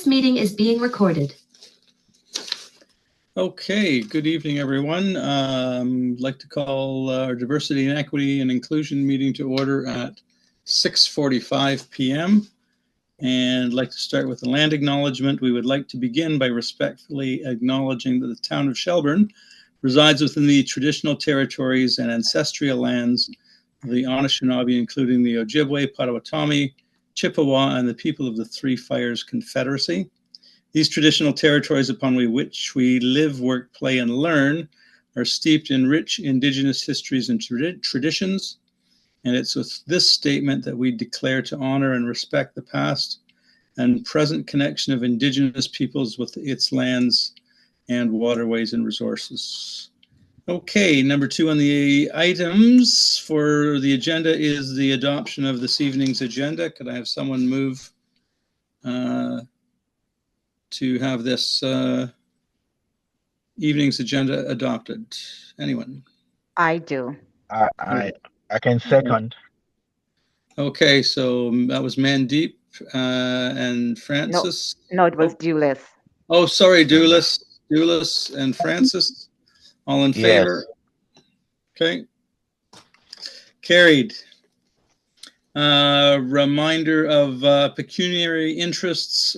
meeting is being recorded. Okay, good evening, everyone. I'd like to call our Diversity and Equity and Inclusion meeting to order at 6:45 p.m. And I'd like to start with a land acknowledgement. We would like to begin by respectfully acknowledging that the town of Shelburne resides within the traditional territories and ancestral lands of the Anishinaabe, including the Ojibwe, Potawatomi, Chippewa, and the people of the Three Fires Confederacy. These traditional territories upon which we live, work, play, and learn are steeped in rich Indigenous histories and traditions. And it's with this statement that we declare to honor and respect the past and present connection of Indigenous peoples with its lands and waterways and resources. Okay, number 2 on the items for the agenda is the adoption of this evening's agenda. Could I have someone move to have this evening's agenda adopted? Anyone? I do. I can second. Okay, so that was Mandeep and Francis. No, it was Dulis. Oh, sorry, Dulis and Francis. All in favor? Okay. Carried. Reminder of pecuniary interests.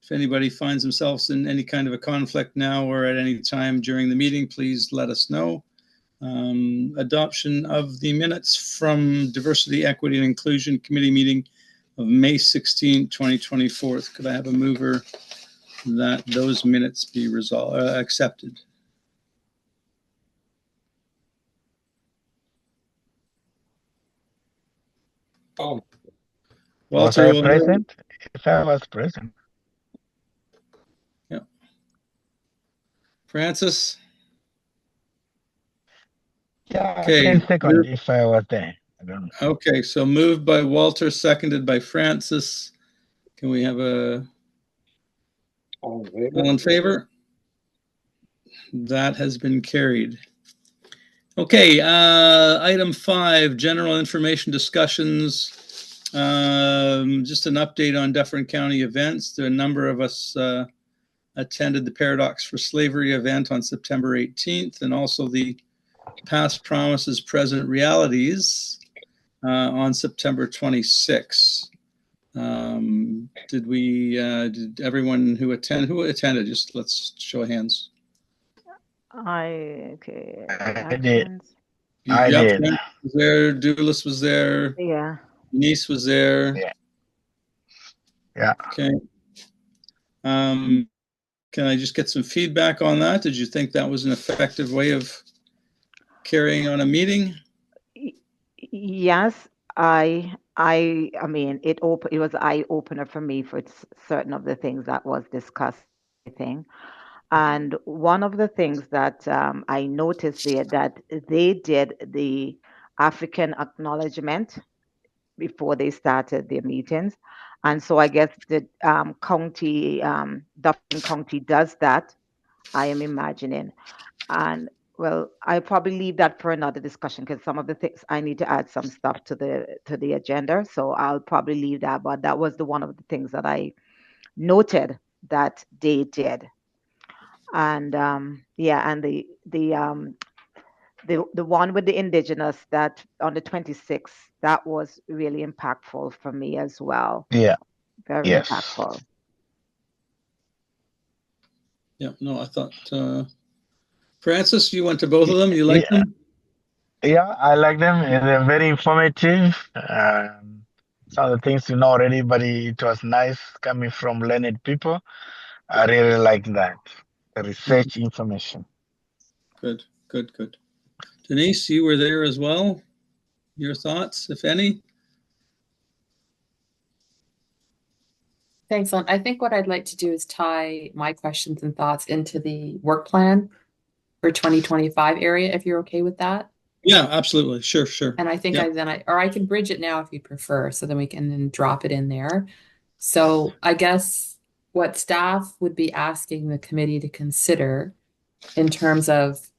If anybody finds themselves in any kind of a conflict now or at any time during the meeting, please let us know. Adoption of the minutes from Diversity, Equity, and Inclusion Committee meeting of May 16, 2024. Could I have a mover that those minutes be accepted? Oh, Walter, was I present? If I was present. Yeah. Francis? Yeah, Okay. I can second if I was there. I don't know. Okay, so moved by Walter, seconded by Francis. Can we have a all in favor? That has been carried. Okay, item 5, general information discussions. Just an update on Dufferin County events. There are a number of us attended the Paradox for Slavery event on September 18th, and also the Past Promises, Present Realities on September 26th. Did everyone who attended, just let's show of hands. I did. I did. Was there, Dulis was there. Yeah. Denise was there. Yeah. Okay. Can I just get some feedback on that? Did you think that was an effective way of carrying on a meeting? Yes, I mean, it was eye opener for me for certain of the things that was discussed. And one of the things that I noticed there that they did the African acknowledgement before they started their meetings. And so I guess the county, Dufferin County does that, I am imagining. And well, I'll probably leave that for another discussion because some of the things I need to add some stuff to the agenda. So I'll probably leave that. But that was one of the things that I noted that they did. And yeah, and the one with the Indigenous that on the 26th, that was really impactful for me as well. Yeah. Very impactful. Yeah, no, I thought, Francis, you went to both of them. You like them? Yeah, I like them. They're very informative. Some of the things you know already, but it was nice coming from learned people. I really like that. The research information. Good. Denise, you were there as well. Your thoughts, if any? Thanks, Lon. I think what I'd like to do is tie my questions and thoughts into the work plan for 2025 area, if you're okay with that. Yeah, absolutely. Sure. And I think I can bridge it now if you prefer, so then we can then drop it in there. So I guess what staff would be asking the committee to consider in terms of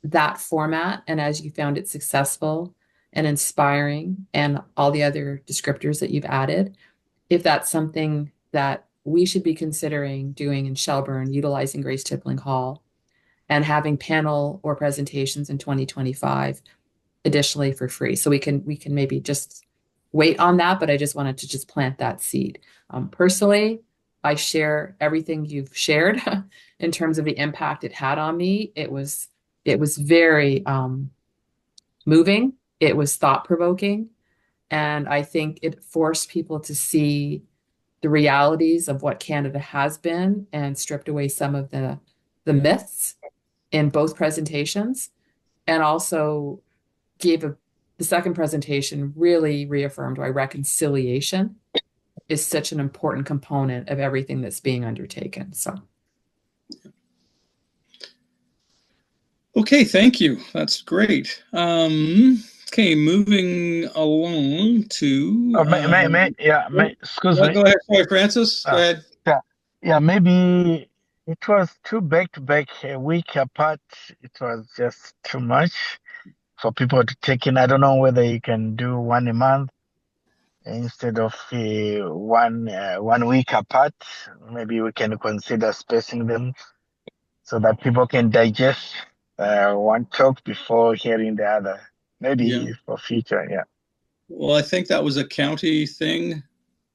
that format, and as you found it successful and inspiring and all the other descriptors that you've added, if that's something that we should be considering doing in Shelburne, utilizing Grace Tippling Hall and having panel or presentations in 2025 additionally for free. So we can maybe just wait on that, but I just wanted to just plant that seed. Personally, I share everything you've shared in terms of the impact it had on me. It was very moving. It was thought-provoking. And I think it forced people to see the realities of what Canada has been and stripped away some of the myths in both presentations, and also the second presentation really reaffirmed why reconciliation is such an important component of everything that's being undertaken. So. Okay, thank you. That's great. Okay, moving along to. Excuse me. Go ahead, sorry, Francis. Go ahead. Yeah, maybe it was two back-to-back a week apart. It was just too much for people to take in. I don't know whether you can do one a month instead of 1 week apart. Maybe we can consider spacing them so that people can digest one talk before hearing the other. Maybe for future, yeah. Well, I think that was a county thing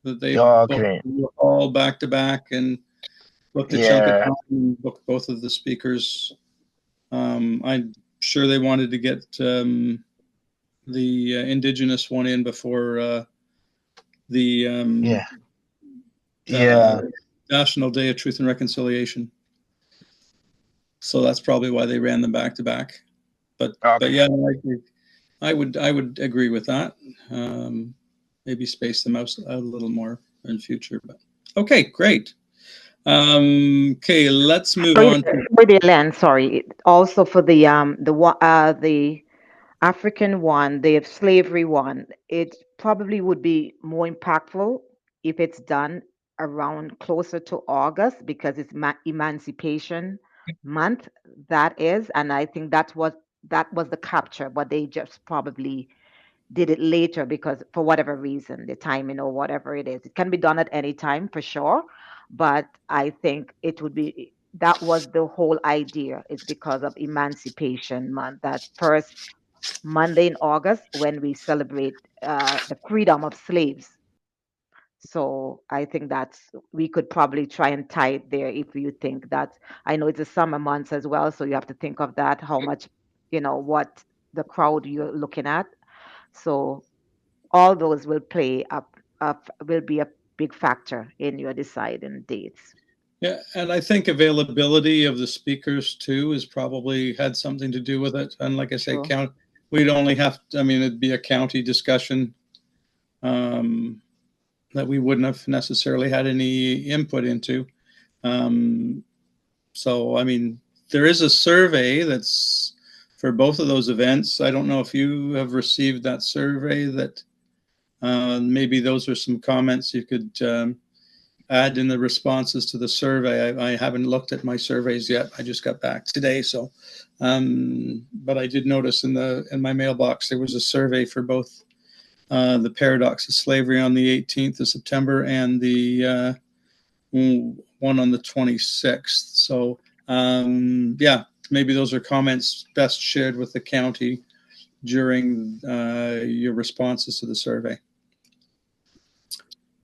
that they booked all back to back and booked a chunk of time and booked both of the speakers. I'm sure they wanted to get the Indigenous one in before the National Day of Truth and Reconciliation. So that's probably why they ran them back to back. But yeah, I would agree with that. Maybe space them out a little more in future. But okay, great. Okay, let's move on. Sorry. Also for the African one, the slavery one, it probably would be more impactful if it's done around closer to August, because it's Emancipation Month, that is, and I think that was the capture, but they just probably did it later because for whatever reason, the timing or whatever it is. It can be done at any time for sure, but I think that was the whole idea. It's because of Emancipation Month, that first Monday in August when we celebrate the freedom of slaves. So I think we could probably try and tie it there if you think that. I know it's the summer months as well, so you have to think of that, how much, what the crowd you're looking at. So all those will will be a big factor in your deciding dates. Yeah, and I think availability of the speakers too is probably had something to do with it. And like I say, we'd only have to, it'd be a county discussion that we wouldn't have necessarily had any input into. So, there is a survey that's for both of those events. I don't know if you have received that survey. That maybe those are some comments you could add in the responses to the survey. I haven't looked at my surveys yet. I just got back today, so but I did notice in my mailbox there was a survey for both the Paradox of Slavery on the 18th of September and the one on the 26th. So yeah, maybe those are comments best shared with the county during your responses to the survey.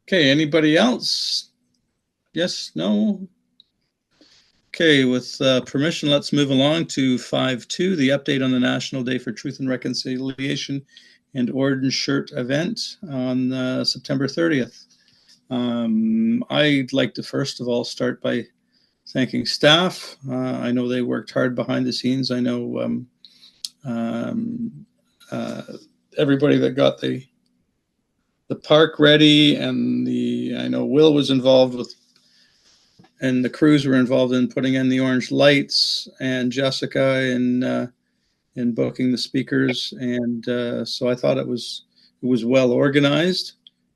Okay, anybody else? Yes, no? Okay, with permission, let's move along to 5.2, the update on the National Day for Truth and Reconciliation and Orange Shirt event on September 30th. I'd like to first of all start by thanking staff. I know they worked hard behind the scenes. I know everybody that got the park ready, and I know Will was involved with, and the crews were involved in putting in the orange lights, and Jessica in booking the speakers, and so I thought it was well organized.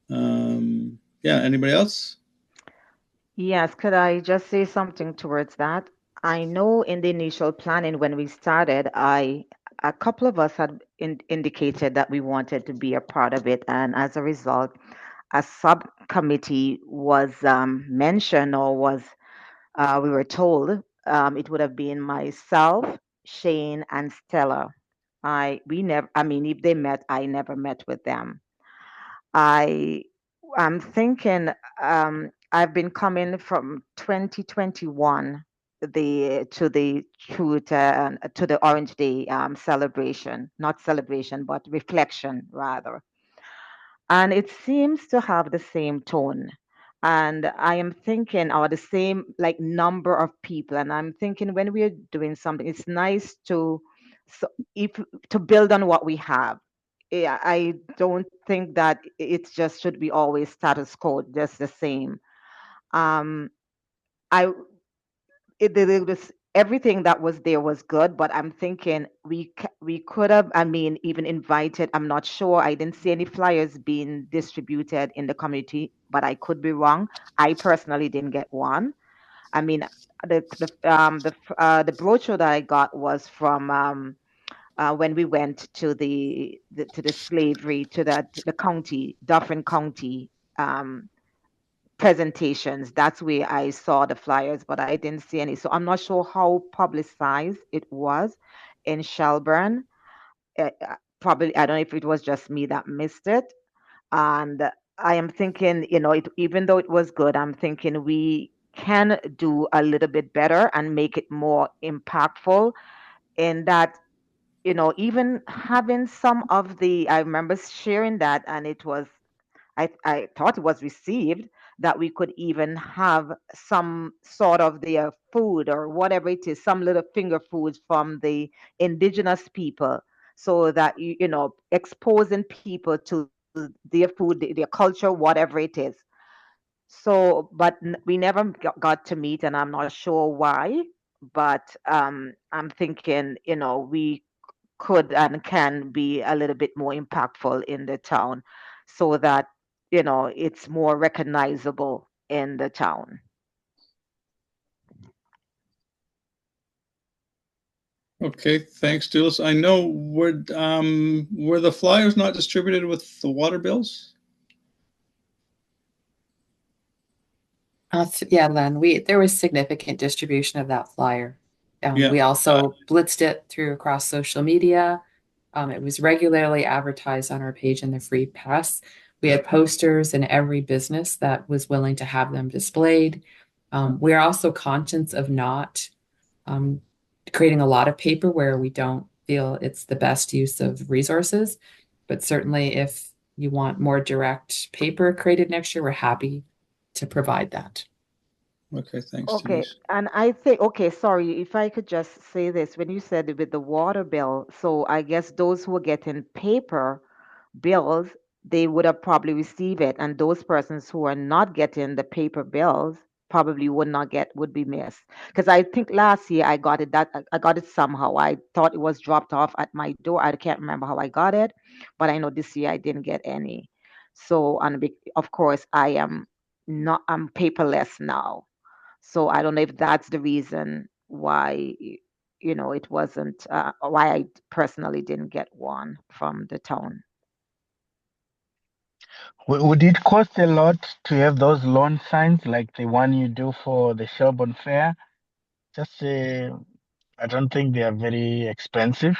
Yeah, anybody else? Yes, could I just say something towards that? I know in the initial planning when we started, a couple of us had indicated that we wanted to be a part of it, and as a result, a subcommittee was mentioned or was we were told, it would have been myself, Shane, and Stella. I mean, if they met, I never met with them. I, I'm thinking, I've been coming from 2021, to the Orange Day celebration, not celebration, but reflection rather, and it seems to have the same tone. And I am thinking, or the same like number of people. And I'm thinking when we're doing something, it's nice to, so if to build on what we have. Yeah, I don't think that it just should be always status quo, just the same. Um, I it was everything that was there was good, but I'm thinking we could have, I mean, even invited. I'm not sure. I didn't see any flyers being distributed in the community, but I could be wrong. I personally didn't get one. I mean, the brochure that I got was from when we went to the slavery to the county, Dauphin County. Presentations. That's where I saw the flyers, but I didn't see any. So I'm not sure how publicized it was in Shelburne. Probably, I don't know if it was just me that missed it. And I am thinking, even though it was good, I'm thinking we can do a little bit better and make it more impactful in that, even having some of I remember sharing that, and it was I thought it was received that we could even have some sort of their food or whatever it is, some little finger foods from the indigenous people, so that exposing people to their food, their culture, whatever it is. So, but we never got to meet, and I'm not sure why. But I'm thinking, we could and can be a little bit more impactful in the town so that it's more recognizable in the town. Okay, thanks, Jules. I know were the flyers not distributed with the water bills? Yeah, Len, there was significant distribution of that flyer. Yeah. We also blitzed it through across social media. It was regularly advertised on our page in the free press. We had posters in every business that was willing to have them displayed. We are also conscious of not creating a lot of paper where we don't feel it's the best use of resources. But certainly, if you want more direct paper created next year, we're happy to provide that. Okay, thanks, Okay, Denise. and I think, okay, sorry, if I could just say this, when you said with the water bill, so I guess those who are getting paper bills, they would have probably received it, and those persons who are not getting the paper bills probably would be missed. Because I think last year I got it that I got it somehow. I thought it was dropped off at my door. I can't remember how I got it, but I know this year I didn't get any. So, and of course I'm paperless now. So I don't know if that's the reason why, it wasn't, why I personally didn't get one from the town. Would it cost a lot to have those lawn signs like the one you do for the Shelburne Fair? Just, I don't think they are very expensive.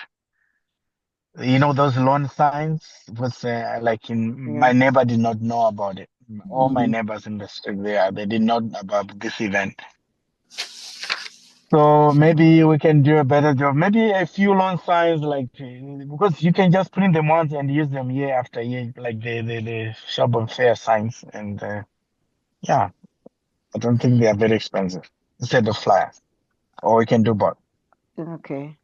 Those lawn signs was like my Yeah. neighbor did not know about it. All my Mhm. neighbors in the street there, they did not know about this event. So maybe we can do a better job. Maybe a few lawn signs, like because you can just print them once and use them year after year, like the Shelburne Fair signs. And yeah, I don't think they are very expensive instead of flyers. Or we can do both. Okay.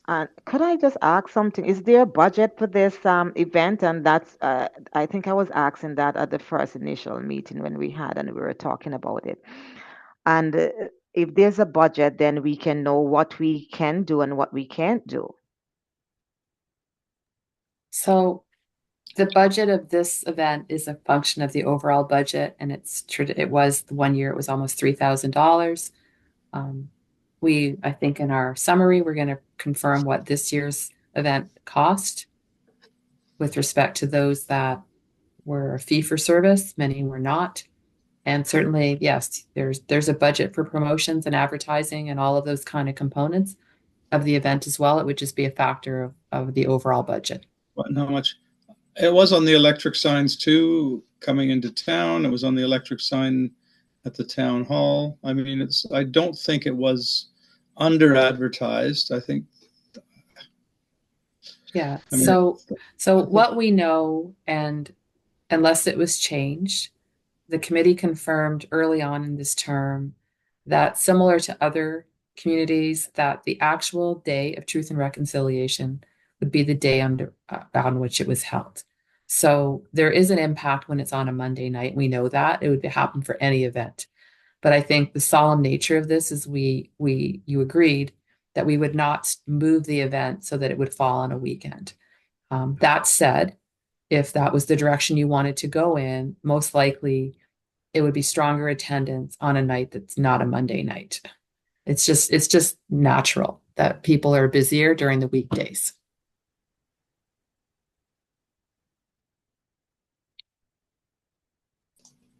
And could I just ask something? Is there a budget for this event? And that's, I think I was asking that at the first initial meeting when we had and we were talking about it. And if there's a budget, then we can know what we can do and what we can't do. So the budget of this event is a function of the overall budget, and it was the one year it was almost $3,000. I think in our summary, we're going to confirm what this year's event cost with respect to those that were a fee for service, many were not. And certainly, yes, there's a budget for promotions and advertising and all of those kind of components of the event as well. It would just be a factor of the overall budget. And how much? It was on the electric signs too, coming into town. It was on the electric sign at the town hall. I mean, I don't think it was under advertised. I think. Yeah. I mean, So what we know, and unless it was changed, the committee confirmed early on in this term that similar to other communities, that the actual day of Truth and Reconciliation would be the day on which it was held. So there is an impact when it's on a Monday night. We know that it would happen for any event. But I think the solemn nature of this is you agreed that we would not move the event so that it would fall on a weekend. That said, if that was the direction you wanted to go in, most likely it would be stronger attendance on a night that's not a Monday night. It's just natural that people are busier during the weekdays.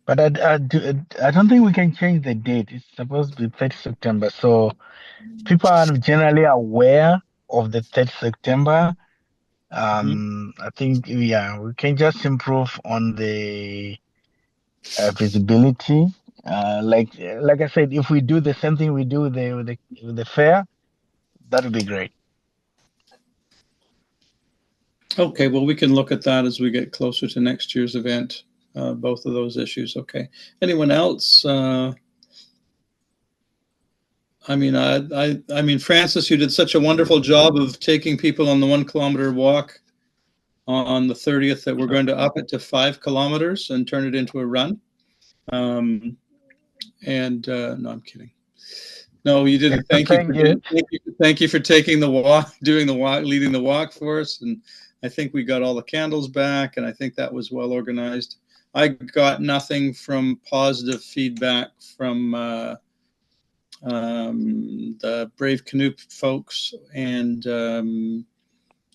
But I don't think we can change the date. It's supposed to be 30 September. So people are generally aware of the 30 September. I think, yeah, we can just improve on the visibility. Like I said, if we do the same thing we do with the fair, that would be great. Okay, well, we can look at that as we get closer to next year's event. Both of those issues. Okay. Anyone else? I mean, Francis, you did such a wonderful job of taking people on the 1 kilometer walk on the 30th that we're going to up it to 5 kilometers and turn it into a run. No, I'm kidding. No, you didn't. Thank you for taking the walk, doing the walk, leading the walk for us. And I think we got all the candles back, and I think that was well organized. I got nothing from positive feedback from the Brave Canoe folks and the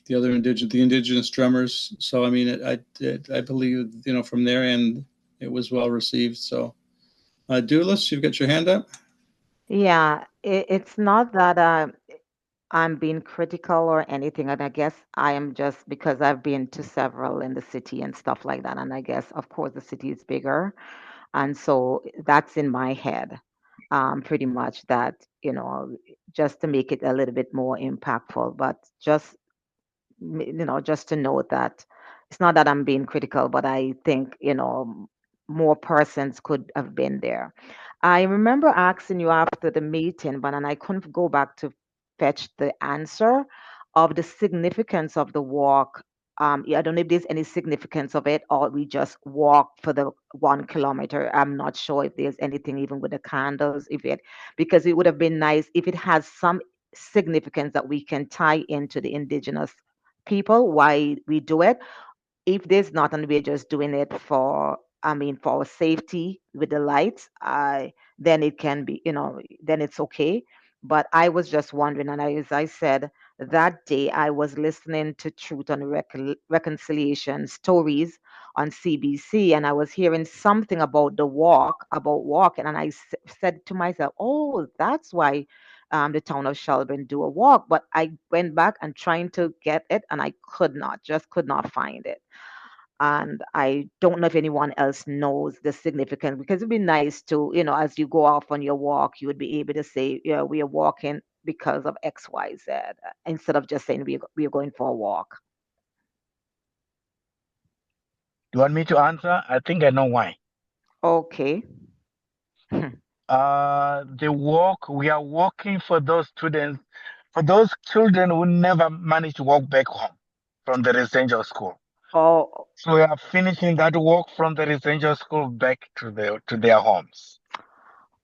indigenous drummers. So I mean, I believe from their end it was well received. So, Doulis, you've got your hand up. Yeah, it's not that I'm being critical or anything, and I guess I am just because I've been to several in the city and stuff like that, and I guess of course the city is bigger, and so that's in my head, pretty much that just to make it a little bit more impactful, but just just to note that it's not that I'm being critical, but I think more persons could have been there. I remember asking you after the meeting, but and I couldn't go back to fetch the answer of the significance of the walk. Yeah, I don't know if there's any significance of it, or we just walk for the 1 kilometer. I'm not sure if there's anything even with the candles, because it would have been nice if it has some significance that we can tie into the indigenous people why we do it. If there's not, and we're just doing it for, for safety with the lights, then it can be, then it's okay. But I was just wondering, and as I said, that day I was listening to Truth and Reconciliation stories on CBC, and I was hearing something about about walking, and I said to myself, oh, that's why the town of Shelburne do a walk. But I went back and trying to get it, and I just could not find it. And I don't know if anyone else knows the significance, because it'd be nice to, as you go off on your walk, you would be able to say, yeah, we are walking because of X, Y, Z, instead of just saying we are going for a walk. Do you want me to answer? I think I know why. Okay. The walk, we are walking for those students, for those children who never managed to walk back home from the residential school. Oh, So we are finishing that walk from the residential school back to their homes.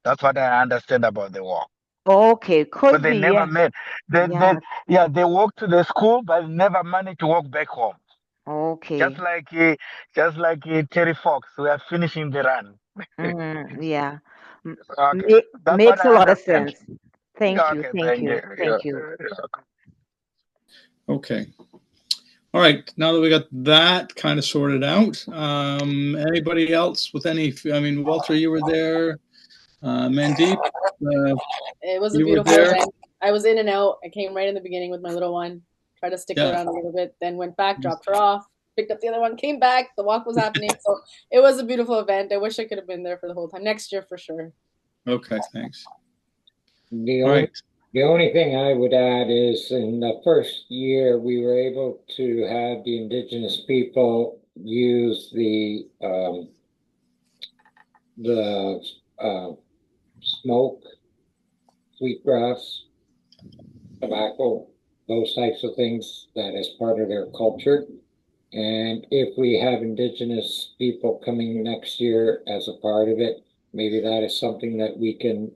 That's what I understand about the walk. okay, But could they be, never yeah. met. They walk to the school, but never managed to walk back home. Okay. Just like Terry Fox, we are finishing the run. Yeah. Okay, that's what Makes a I lot of understand. sense. Thank you, Okay, thank thank you, you. thank you. Okay. All right, now that we got that kind of sorted out, anybody else with any, I mean, Walter, you were there, Mandeep, It was a you were beautiful there. event. I was in and out. I came right in the beginning with my little one, tried to stick Yeah. around a little bit, then went back, dropped her off, picked up the other one, came back. The walk was happening. So it was a beautiful event. I wish I could have been there for the whole time. Next year for sure. Okay, thanks. The All only right, the only thing I would add is in the first year we were able to have the indigenous people use the smoke, sweetgrass, tobacco, those types of things that is part of their culture. And if we have indigenous people coming next year as a part of it, maybe that is something that we can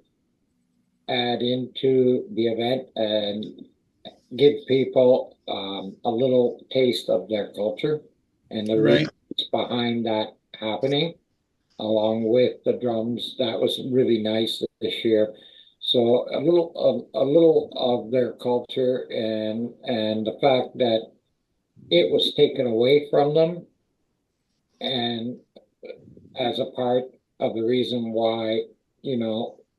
add into the event and give people a little taste of their culture and the right, reasons behind that happening, along with the drums. That was really nice this year. So a little of their culture and the fact that it was taken away from them, and as a part of the reason why,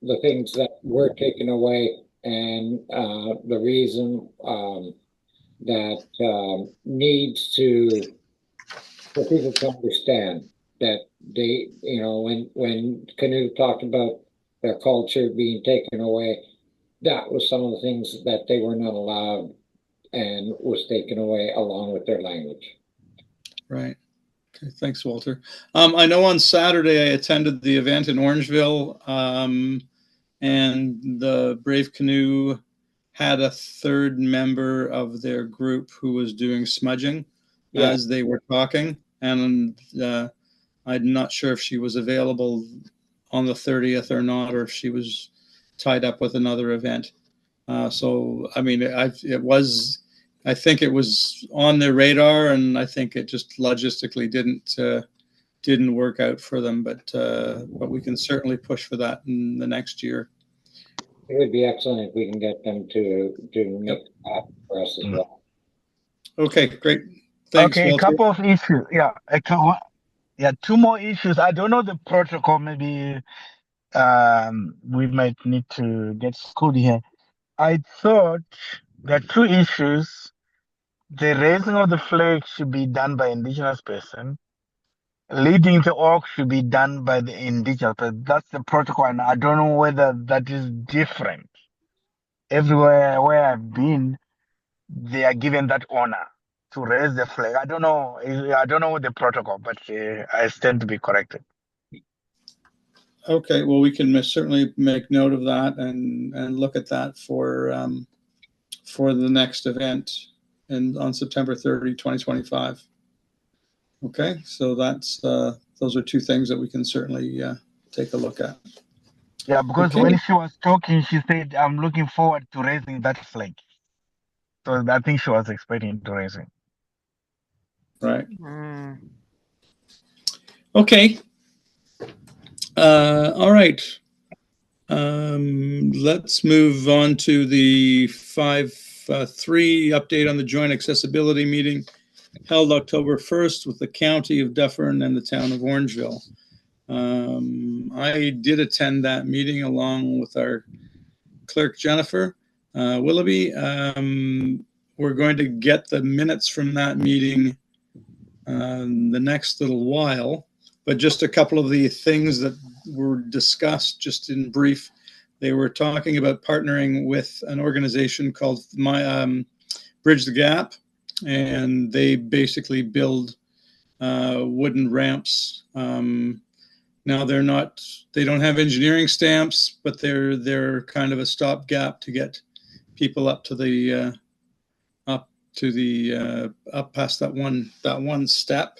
the things that were taken away, and the reason that needs for people to understand that they, when Canute talked about their culture being taken away, that was some of the things that they were not allowed and was taken away along with their language. right. Okay, thanks, Walter. I know on Saturday I attended the event in Orangeville, and the Brave Canoe had a third member of their group who was doing smudging as they were talking, and I'm not sure if she was available on the 30th or not, or if she was tied up with another event. So, I mean, I think it was on their radar, and I think it just logistically didn't work out for them. But we can certainly push for that in the next year. It would be excellent if we can get them to make that for us as well. Okay, great. Thanks, Okay, Walter. a couple of issues. Yeah, two more issues. I don't know the protocol. Maybe we might need to get schooled here. I thought there are two issues. The raising of the flag should be done by indigenous person. Leading the org should be done by the indigenous person. That's the protocol, and I don't know whether that is different. Everywhere where I've been, they are given that honor to raise the flag. I don't know. I don't know the protocol, but I stand to be corrected. Okay, well, we can certainly make note of that and look at that for the next event on September 30, 2025. Okay, so that's those are two things that we can certainly take a look at. Yeah, because Okay. when she was talking, she said, "I'm looking forward to raising that flag." So I think she was expecting to raise it. Right. Mm. Okay. All right. Let's move on to the 5.3 update on the joint accessibility meeting held October 1st with the County of Dufferin and the Town of Orangeville. I did attend that meeting along with our clerk, Jennifer Willoughby. We're going to get the minutes from that meeting the next little while, but just a couple of the things that were discussed just in brief. They were talking about partnering with an organization called Bridge the Gap, and they basically build wooden ramps. Now they don't have engineering stamps, but they're kind of a stopgap to get people up past that one step,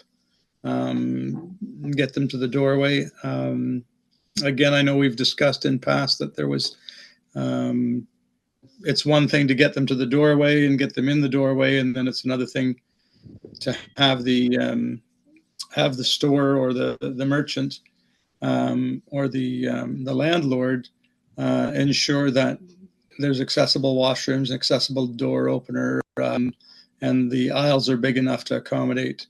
get them to the doorway. Again, I know we've discussed in past that there was, it's one thing to get them to the doorway and get them in the doorway, and then it's another thing to have the store or the merchant or the landlord ensure that there's accessible washrooms, accessible door opener, and the aisles are big enough to accommodate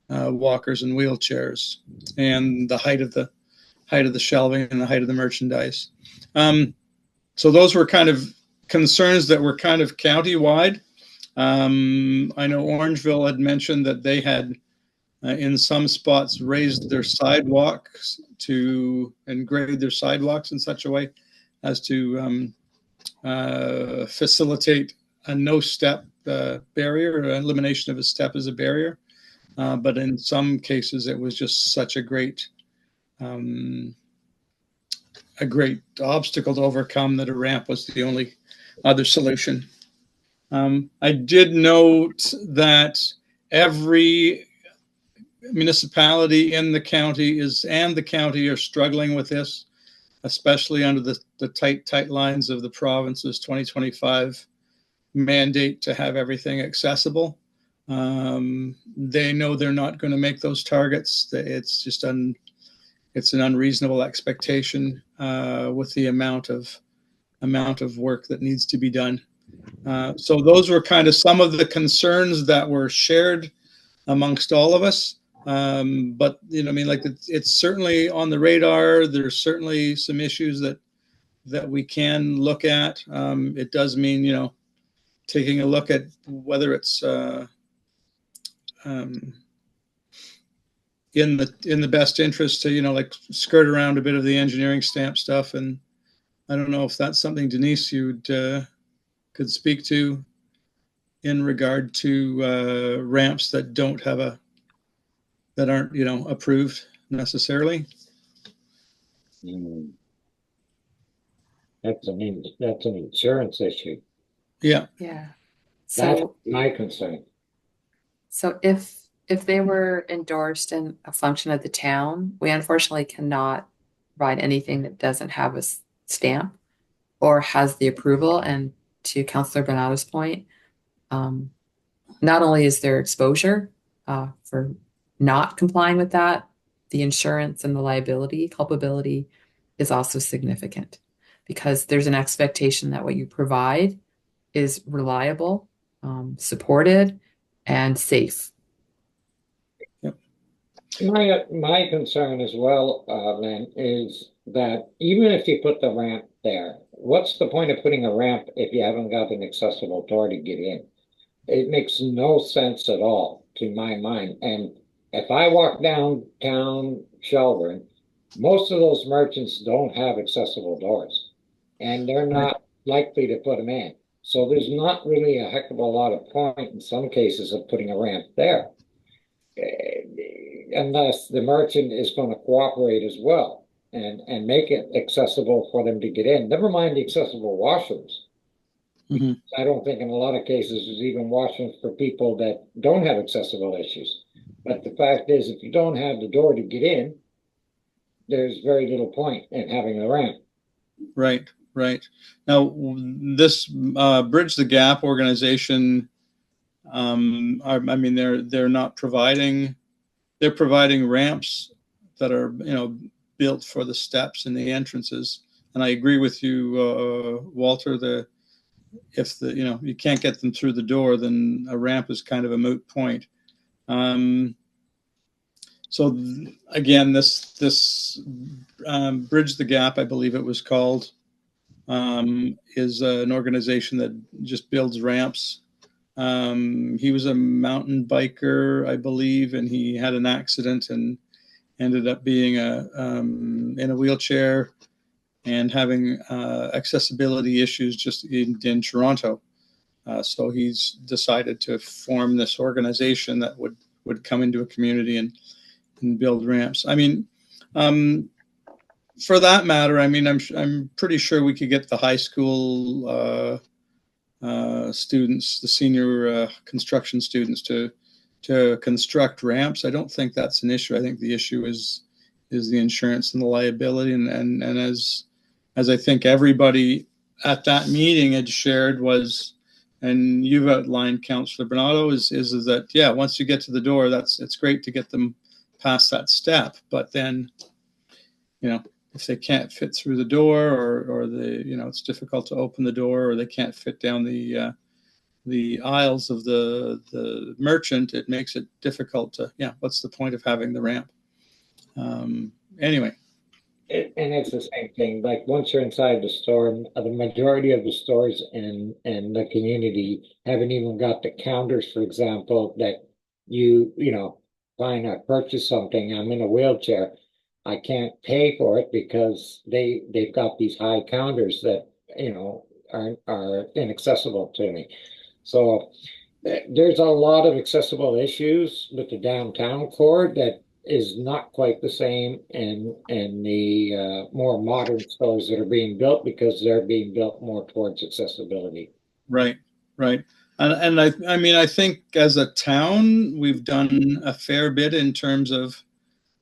walkers and wheelchairs, and the height of the shelving and the height of the merchandise. So those were kind of concerns that were kind of county-wide. I know Orangeville had mentioned that they had, in some spots, raised their sidewalks and graded their sidewalks in such a way as to facilitate a no-step barrier, or elimination of a step as a barrier. But in some cases, it was just such a great obstacle to overcome that a ramp was the only other solution. I did note that every municipality in the county are struggling with this, especially under the tight lines of the province's 2025 mandate to have everything accessible. They know they're not going to make those targets. It's just it's an unreasonable expectation with the amount of work that needs to be done. So those were kind of some of the concerns that were shared amongst all of us. But it's certainly on the radar. There's certainly some issues that we can look at. It does mean taking a look at whether it's in the best interest to skirt around a bit of the engineering stamp stuff. And I don't know if that's something, Denise, you could speak to in regard to ramps that aren't approved necessarily. That's an insurance issue. Yeah. Yeah. That's So my concern. So if they were endorsed in a function of the town, we unfortunately cannot provide anything that doesn't have a stamp or has the approval. And to Councillor Bernato's point, not only is there exposure for not complying with that, the insurance and the liability, culpability is also significant, because there's an expectation that what you provide is reliable, supported, and safe. Yep. My concern as well, Lynn, is that even if you put the ramp there, what's the point of putting a ramp if you haven't got an accessible door to get in? It makes no sense at all to my mind. And if I walk downtown Shelburne, most of those merchants don't have accessible doors, and they're not likely to put them in. So there's not really a heck of a lot of point in some cases of putting a ramp there, unless the merchant is going to cooperate as well and make it accessible for them to get in. Never mind the accessible washrooms. Mm-hmm. I don't think in a lot of cases there's even washrooms for people that don't have accessible issues. But the fact is, if you don't have the door to get in, there's very little point in having a ramp. Right. Now, this Bridge the Gap organization, they're not providing. They're providing ramps that are built for the steps and the entrances. And I agree with you, Walter. If you can't get them through the door, then a ramp is kind of a moot point. So again, this Bridge the Gap, I believe it was called, is an organization that just builds ramps. He was a mountain biker, I believe, and he had an accident and ended up being in a wheelchair and having accessibility issues just in Toronto. So he's decided to form this organization that would come into a community and build ramps. For that matter, I'm pretty sure we could get the high school students, the senior construction students, to construct ramps. I don't think that's an issue. I think the issue is the insurance and the liability. And as I think everybody at that meeting had shared was, and you've outlined, Councillor Bernato, is that once you get to the door, it's great to get them past that step, but then if they can't fit through the door, or it's difficult to open the door, or they can't fit down the the aisles of the merchant, it makes it difficult to, yeah, what's the point of having the ramp? Anyway. And it's the same thing. Like once you're inside the store, the majority of the stores in the community haven't even got the counters, for example, that you know, fine, I purchased something, I'm in a wheelchair, I can't pay for it because they've got these high counters that, you know, are inaccessible to me. So there's a lot of accessible issues with the downtown core that is not quite the same in the more modern stores that are being built because they're being built more towards accessibility. Right, right. And I mean, I think as a town, we've done a fair bit in terms of,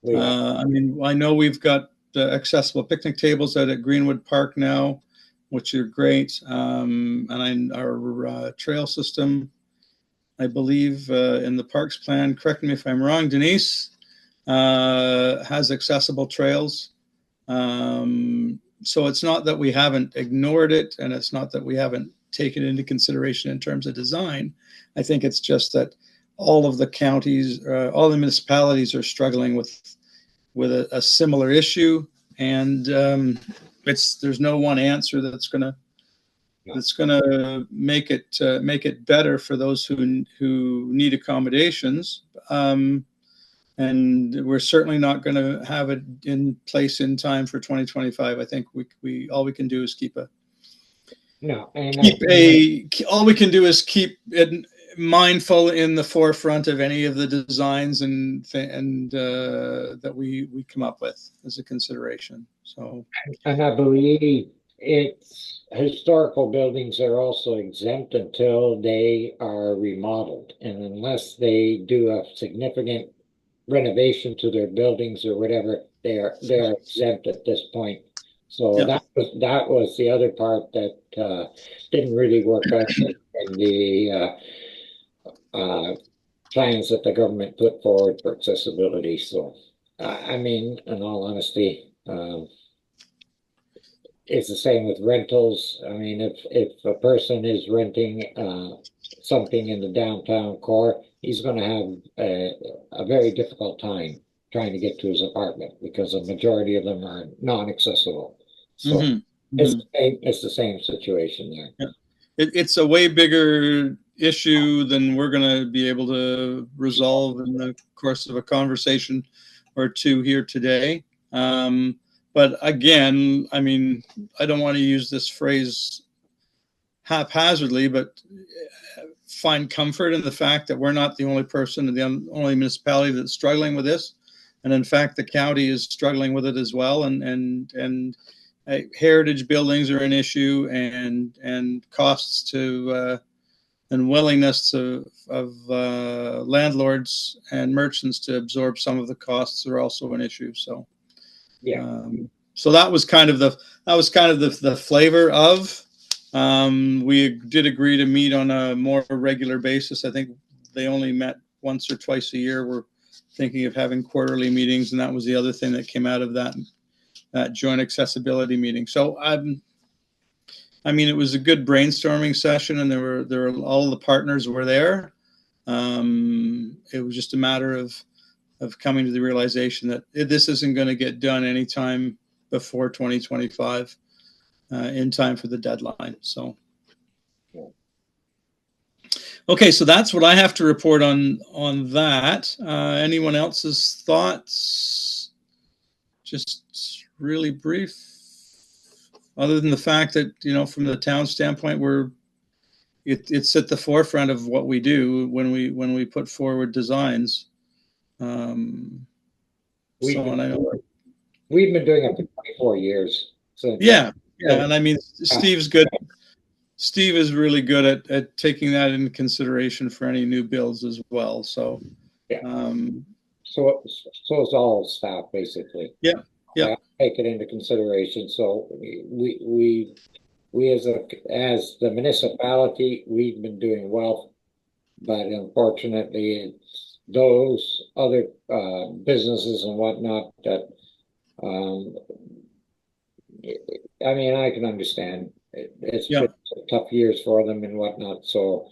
I mean, I know we've got accessible picnic tables out at Greenwood Park now, which are great. And our trail system, I believe in the parks plan, correct me if I'm wrong, Denise, has accessible trails. So it's not that we haven't ignored it, and it's not that we haven't taken into consideration in terms of design. I think it's just that all of the counties, all the municipalities are struggling with a similar issue, and there's no one answer that's going to make it better for those who need accommodations. And we're certainly not going to have it in place in time for 2025. I think all we can do is keep it mindful in the forefront of any of the designs and that we come up with as a consideration. So, and I believe it's historical buildings are also exempt until they are remodeled, and unless they do a significant renovation to their buildings or whatever, they're exempt at this point. So that was the other part that didn't really work out in the plans that the government put forward for accessibility. So I mean, in all honesty, it's the same with rentals. I mean, if a person is renting something in the downtown core, he's going to have a very difficult time trying to get to his apartment because the majority of them are non-accessible. So it's the same situation there. Yeah. It's a way bigger issue than we're going to be able to resolve in the course of a conversation or two here today. But again, I mean, I don't want to use this phrase haphazardly, but find comfort in the fact that we're not the only person and the only municipality that's struggling with this. And in fact, the county is struggling with it as well. And heritage buildings are an issue, and costs to and willingness of landlords and merchants to absorb some of the costs are also an issue. So. Yeah. So that was kind of the flavor of. We did agree to meet on a more regular basis. I think they only met once or twice a year. We're thinking of having quarterly meetings, and that was the other thing that came out of that joint accessibility meeting. So I mean, it was a good brainstorming session, and there were all the partners were there. It was just a matter of coming to the realization that this isn't going to get done anytime before 2025 in time for the deadline. So, okay, so that's what I have to report on that. Anyone else's thoughts? Just really brief, other than the fact that, you know, from the town standpoint, it's at the forefront of what we do when we put forward designs. We've been doing it for 24 years. So yeah, and I mean, Steve's good. Steve is really good at taking that into consideration for any new builds as well. So, yeah. So is all staff basically. Yeah, yeah. Take it into consideration. So we as the municipality, we've been doing well, but unfortunately, it's those other businesses and whatnot that I mean, I can understand it's been tough years for them and whatnot. So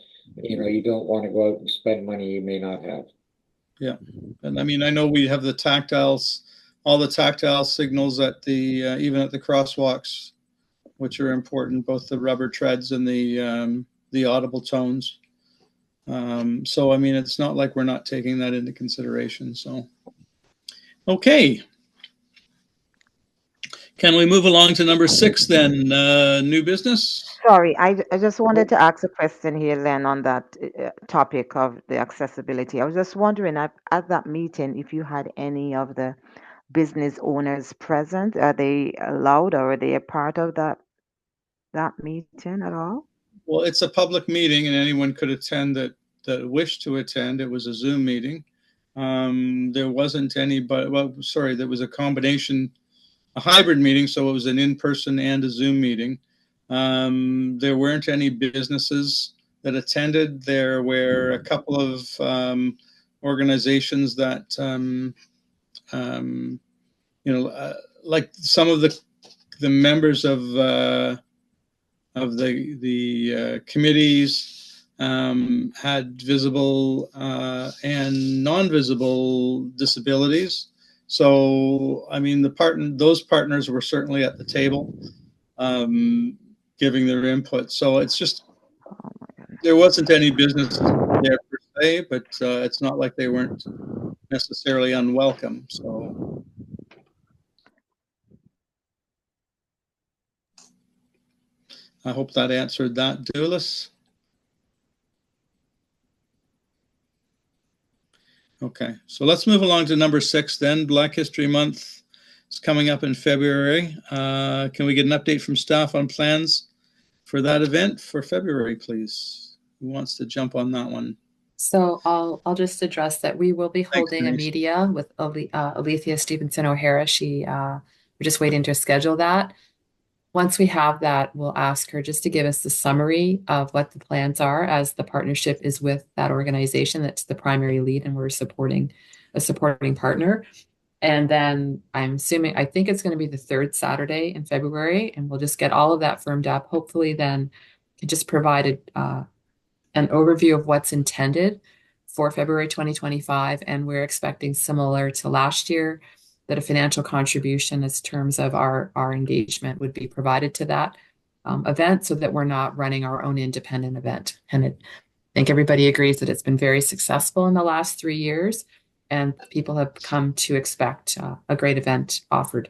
you don't want to go out and spend money you may not have. Yeah, and I mean, I know we have the tactiles, all the tactile signals at the even at the crosswalks, which are important, both the rubber treads and the audible tones. So I mean, it's not like we're not taking that into consideration. So, okay. Can we move along to number 6 then? New business? Sorry, I just wanted to ask a question here, Len, on that topic of the accessibility. I was just wondering at that meeting if you had any of the business owners present. Are they allowed, or are they a part of that meeting at all? Well, it's a public meeting, and anyone could attend that wished to attend. It was a Zoom meeting. There wasn't any, but there was a combination, a hybrid meeting, so it was an in-person and a Zoom meeting. There weren't any businesses that attended. There were a couple of organizations that, like some of the members of the committees had visible and non-visible disabilities. So, I mean, those partners were certainly at the table, giving their input. So it's just, there wasn't any business there per se, but it's not like they weren't necessarily unwelcome. So. I hope that answered that, Doulis. Okay, so let's move along to number 6 then. Black History Month is coming up in February. Can we get an update from staff on plans for that event for February, please? Who wants to jump on that one? So I'll just address that we will be holding a media with Alethea Stevenson O'Hara. We're just waiting to schedule that. Once we have that, we'll ask her just to give us the summary of what the plans are, as the partnership is with that organization that's the primary lead, and we're supporting a supporting partner. And then I think it's going to be the 3rd Saturday in February, and we'll just get all of that firmed up. Hopefully then it just provided an overview of what's intended for February 2025. And we're expecting, similar to last year, that a financial contribution as terms of our engagement would be provided to that event, so that we're not running our own independent event. And I think everybody agrees that it's been very successful in the last 3 years, and people have come to expect a great event offered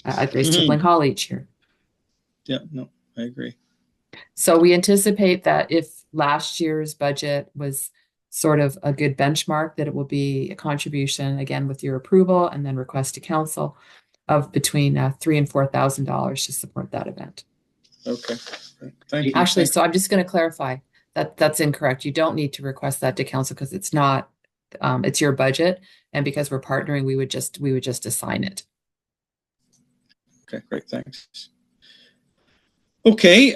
at Grace Tippling Hall each year. Yeah, no, I agree. So we anticipate that if last year's budget was sort of a good benchmark, that it will be a contribution, again, with your approval and then request to council, of between $3,000 and $4,000 to support that event. Okay, thank you. Actually, so I'm just going to clarify that that's incorrect. You don't need to request that to council, because it's not, it's your budget, and because we're partnering, we would just assign it. Okay, great, thanks. Okay,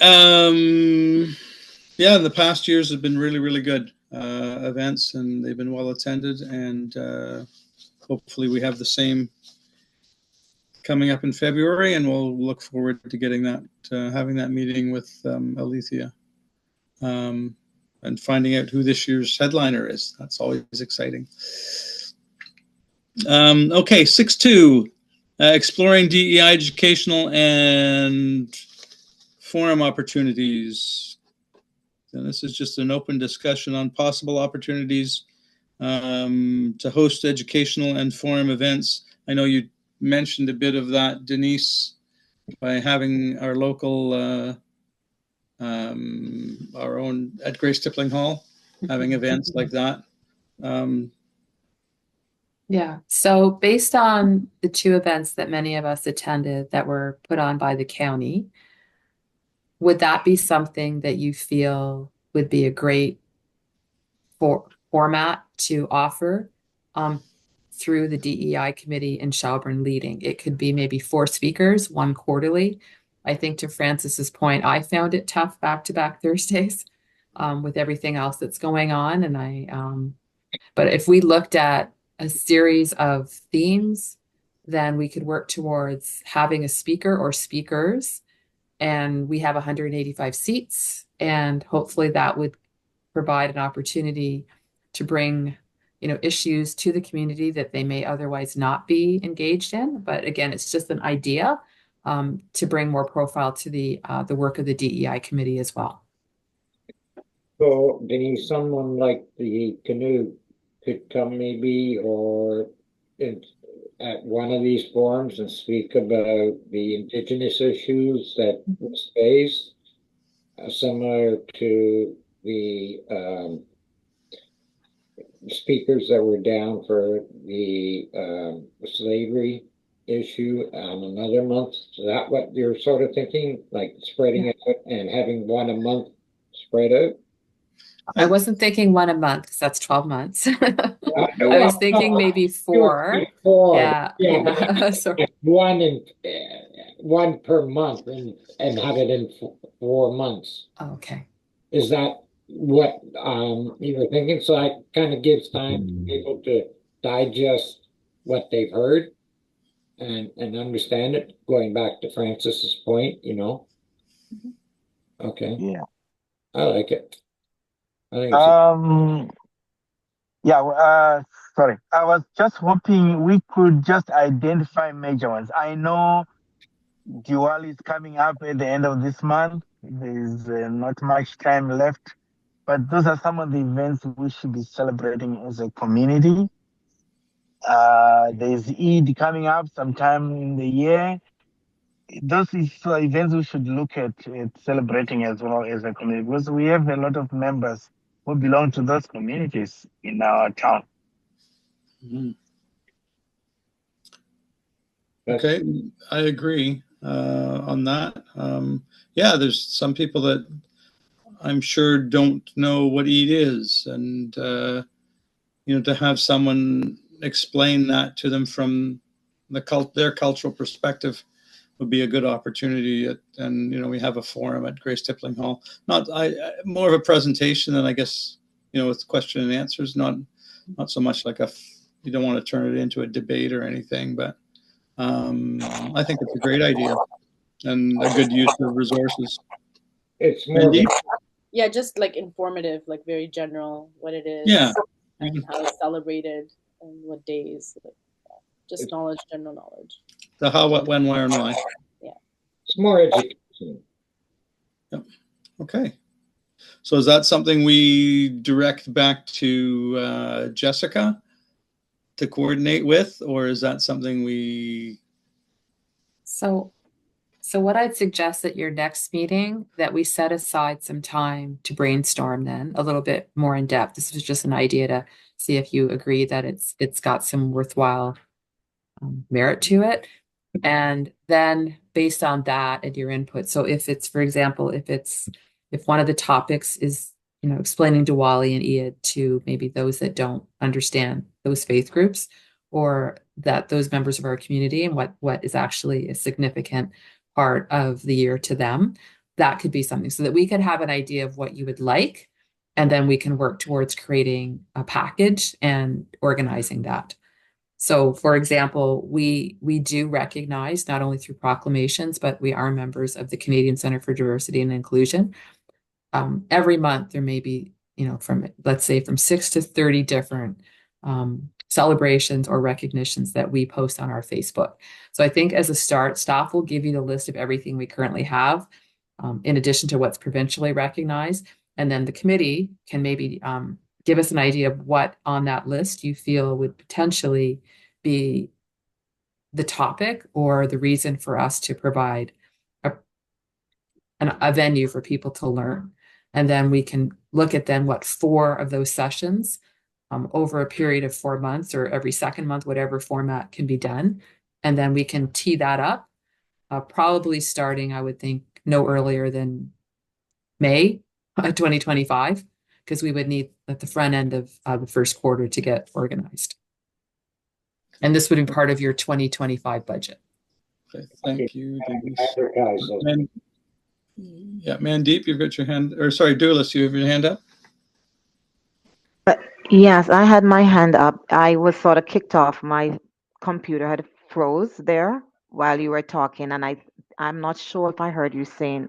yeah, the past years have been really, really good events, and they've been well attended, and hopefully we have the same coming up in February, and we'll look forward to getting that, having that meeting with Alethea, and finding out who this year's headliner is. That's always exciting. Okay, 6.2, exploring DEI educational and forum opportunities. And this is just an open discussion on possible opportunities to host educational and forum events. I know you mentioned a bit of that, Denise, by having our local, our own at Grace Tippling Hall, having events like that. Yeah, so based on the 2 events that many of us attended that were put on by the county, would that be something that you feel would be a great format to offer through the DEI committee in Shelburne leading? It could be maybe 4 speakers, 1 quarterly. I think, to Francis's point, I found it tough back-to-back Thursdays with everything else that's going on. And but if we looked at a series of themes, then we could work towards having a speaker or speakers. And we have 185 seats, and hopefully that would provide an opportunity to bring, issues to the community that they may otherwise not be engaged in. But again, it's just an idea to bring more profile to the work of the DEI committee as well. So, Denise, someone like the canoe could come maybe at one of these forums and speak about the Indigenous issues that was faced, similar to the speakers that were down for the slavery issue on another month. Is that what you're sort of thinking, like spreading it out and having one a month spread out? I wasn't thinking one a month because that's 12 months. I was thinking maybe 4. Yeah. So one per month and have it in 4 months. Okay. Is that what you were thinking? So that kind of gives time for people to digest what they've heard and understand it, going back to Francis's point, Okay. Yeah. I like it. I think sorry. I was just hoping we could just identify major ones. I know Diwali is coming up at the end of this month. There's not much time left, but those are some of the events we should be celebrating as a community. There's Eid coming up sometime in the year. Those are events we should look at celebrating as well as a community, because we have a lot of members who belong to those communities in our town. Mhm. Okay, I agree on that. There's some people that I'm sure don't know what Eid is, and to have someone explain that to them from their cultural perspective would be a good opportunity. And we have a forum at Grace Tippling Hall. More of a presentation than, I guess, with question and answers. Not so much like you don't want to turn it into a debate or anything, but I think it's a great idea and a good use of resources. It's more just like informative, like very general, what it is, and how it's celebrated and what days. Just knowledge, general knowledge. The how, what, when, where, and why. Yeah. It's more education. Yep. Okay. So is that something we direct back to Jessica to coordinate with, or is that something we... So what I'd suggest at your next meeting, that we set aside some time to brainstorm then a little bit more in depth. This was just an idea to see if you agree that it's got some worthwhile merit to it. And then based on that and your input, so if it's, for example, if one of the topics is, explaining Diwali and Eid to maybe those that don't understand those faith groups, or that those members of our community and what is actually a significant part of the year to them, that could be something, so that we could have an idea of what you would like, and then we can work towards creating a package and organizing that. So, for example, we do recognize, not only through proclamations, but we are members of the Canadian Centre for Diversity and Inclusion. Every month there may be, from 6 to 30 different celebrations or recognitions that we post on our Facebook. So I think as a start, staff will give you the list of everything we currently have, in addition to what's provincially recognized. And then the committee can maybe give us an idea of what on that list you feel would potentially be the topic or the reason for us to provide a venue for people to learn. And then we can look at then what 4 of those sessions over a period of 4 months, or every second month, whatever format can be done. And then we can tee that up, probably starting, I would think, no earlier than May 2025, because we would need at the front end of the first quarter to get organized. And this would be part of your 2025 budget. Okay, thank you, Denise. Mandeep, you've got your hand, or sorry, Doulis, you have your hand up? Yes, I had my hand up. I was sort of kicked off. My computer had froze there while you were talking, and I'm not sure if I heard you saying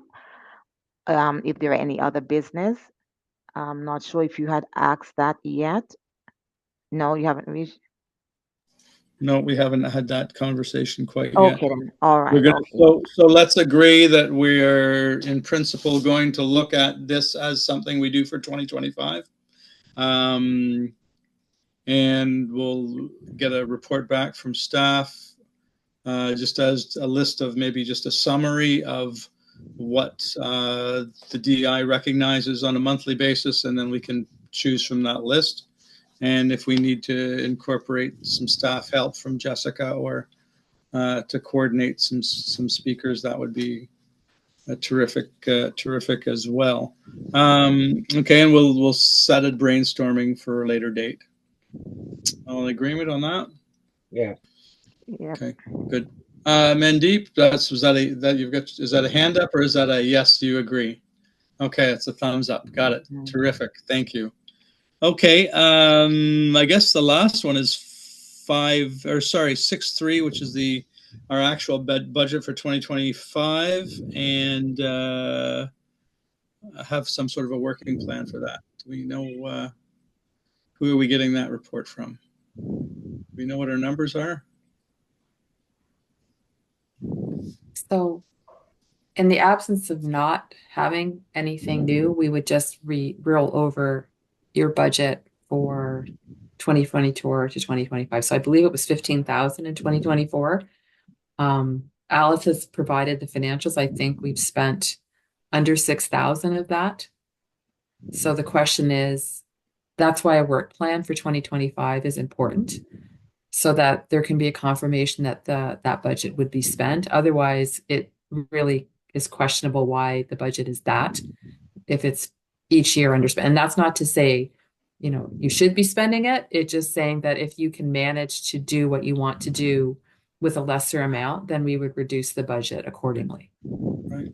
if there are any other business. I'm not sure if you had asked that yet. No, you haven't reached. No, we haven't had that conversation quite yet. Okay, then. All right. We're gonna, Okay. so let's agree that we're in principle going to look at this as something we do for 2025. And we'll get a report back from staff, just as a list of maybe just a summary of what the DEI recognizes on a monthly basis, and then we can choose from that list. And if we need to incorporate some staff help from Jessica or to coordinate some speakers, that would be a terrific as well. Okay, and we'll set a brainstorming for a later date. All in agreement on that? Yeah. Yeah. Okay, good. Mandeep, is that a hand up or is that a yes, do you agree? Okay, it's a thumbs up. Got it. Terrific. Thank you. Okay, I guess the last one is 6.3, which is our actual budget for 2025, and have some sort of a working plan for that. Do we know who are we getting that report from? Do we know what our numbers are? So in the absence of not having anything new, we would just roll over your budget for 2024 to 2025. So I believe it was 15,000 in 2024. Alice has provided the financials. I think we've spent under 6,000 of that. So the question is, that's why a work plan for 2025 is important, so that there can be a confirmation that that budget would be spent. Otherwise, it really is questionable why the budget is that, if it's each year underspent. And that's not to say, you should be spending it. It's just saying that if you can manage to do what you want to do with a lesser amount, then we would reduce the budget accordingly. Right.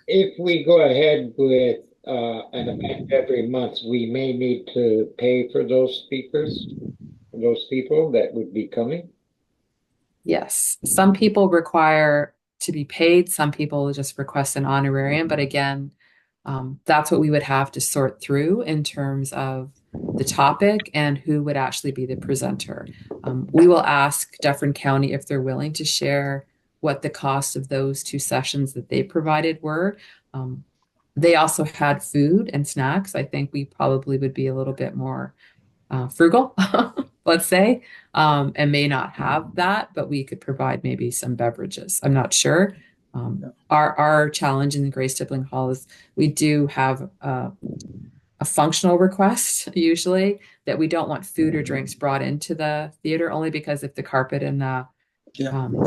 If we go ahead with an event every month, we may need to pay for those speakers, those people that would be coming. Yes, some people require to be paid. Some people just request an honorarium. But again, that's what we would have to sort through in terms of the topic and who would actually be the presenter. We will ask Dufferin County if they're willing to share what the cost of those 2 sessions that they provided were. They also had food and snacks. I think we probably would be a little bit more frugal, let's say, and may not have that, but we could provide maybe some beverages. I'm not sure. Our challenge in the Grace Tippling Hall is we do have a functional request usually that we don't want food or drinks brought into the theater, only because if the carpet and the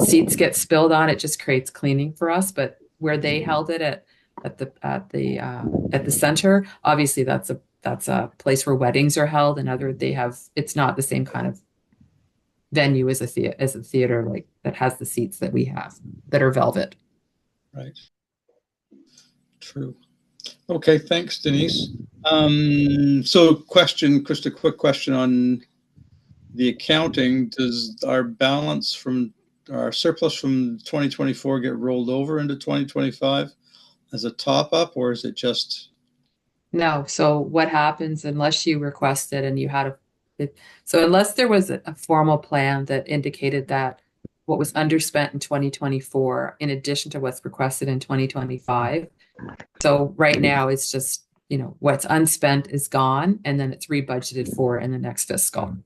seats get spilled on, it just creates cleaning for us. But where they held it at the center, obviously that's a place where weddings are held, and it's not the same kind of venue as a theater like that has the seats that we have that are velvet. Right. True. Okay, thanks, Denise. So just a quick question on the accounting. Does our surplus from 2024 get rolled over into 2025 as a top up, or is it just? No. So what happens unless you requested and you had unless there was a formal plan that indicated that what was underspent in 2024, in addition to what's requested in 2025. So right now it's just, what's unspent is gone, and then it's rebudgeted for in the next fiscal.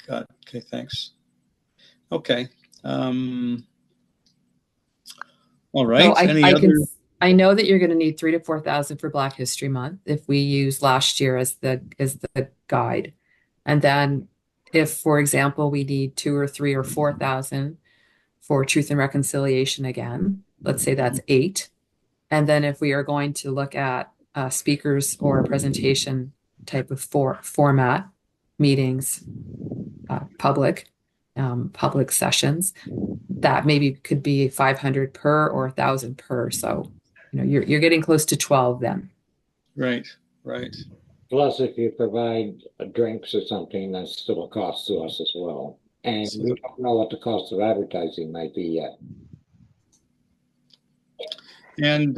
Got it. Okay, thanks. Okay. All right. So I know that you're going to need 3,000 to 4,000 for Black History Month if we use last year as the guide, and then if, for example, we need 2,000 or 3,000 or 4,000 for Truth and Reconciliation again, let's say that's 8. And then if we are going to look at speakers or a presentation type of format, meetings, public sessions, that maybe could be 500 per or 1,000 per. So, you're getting close to 12 then. Right. Plus, if you provide drinks or something, that's still a cost to us as well. And we don't know what the cost of advertising might be yet. And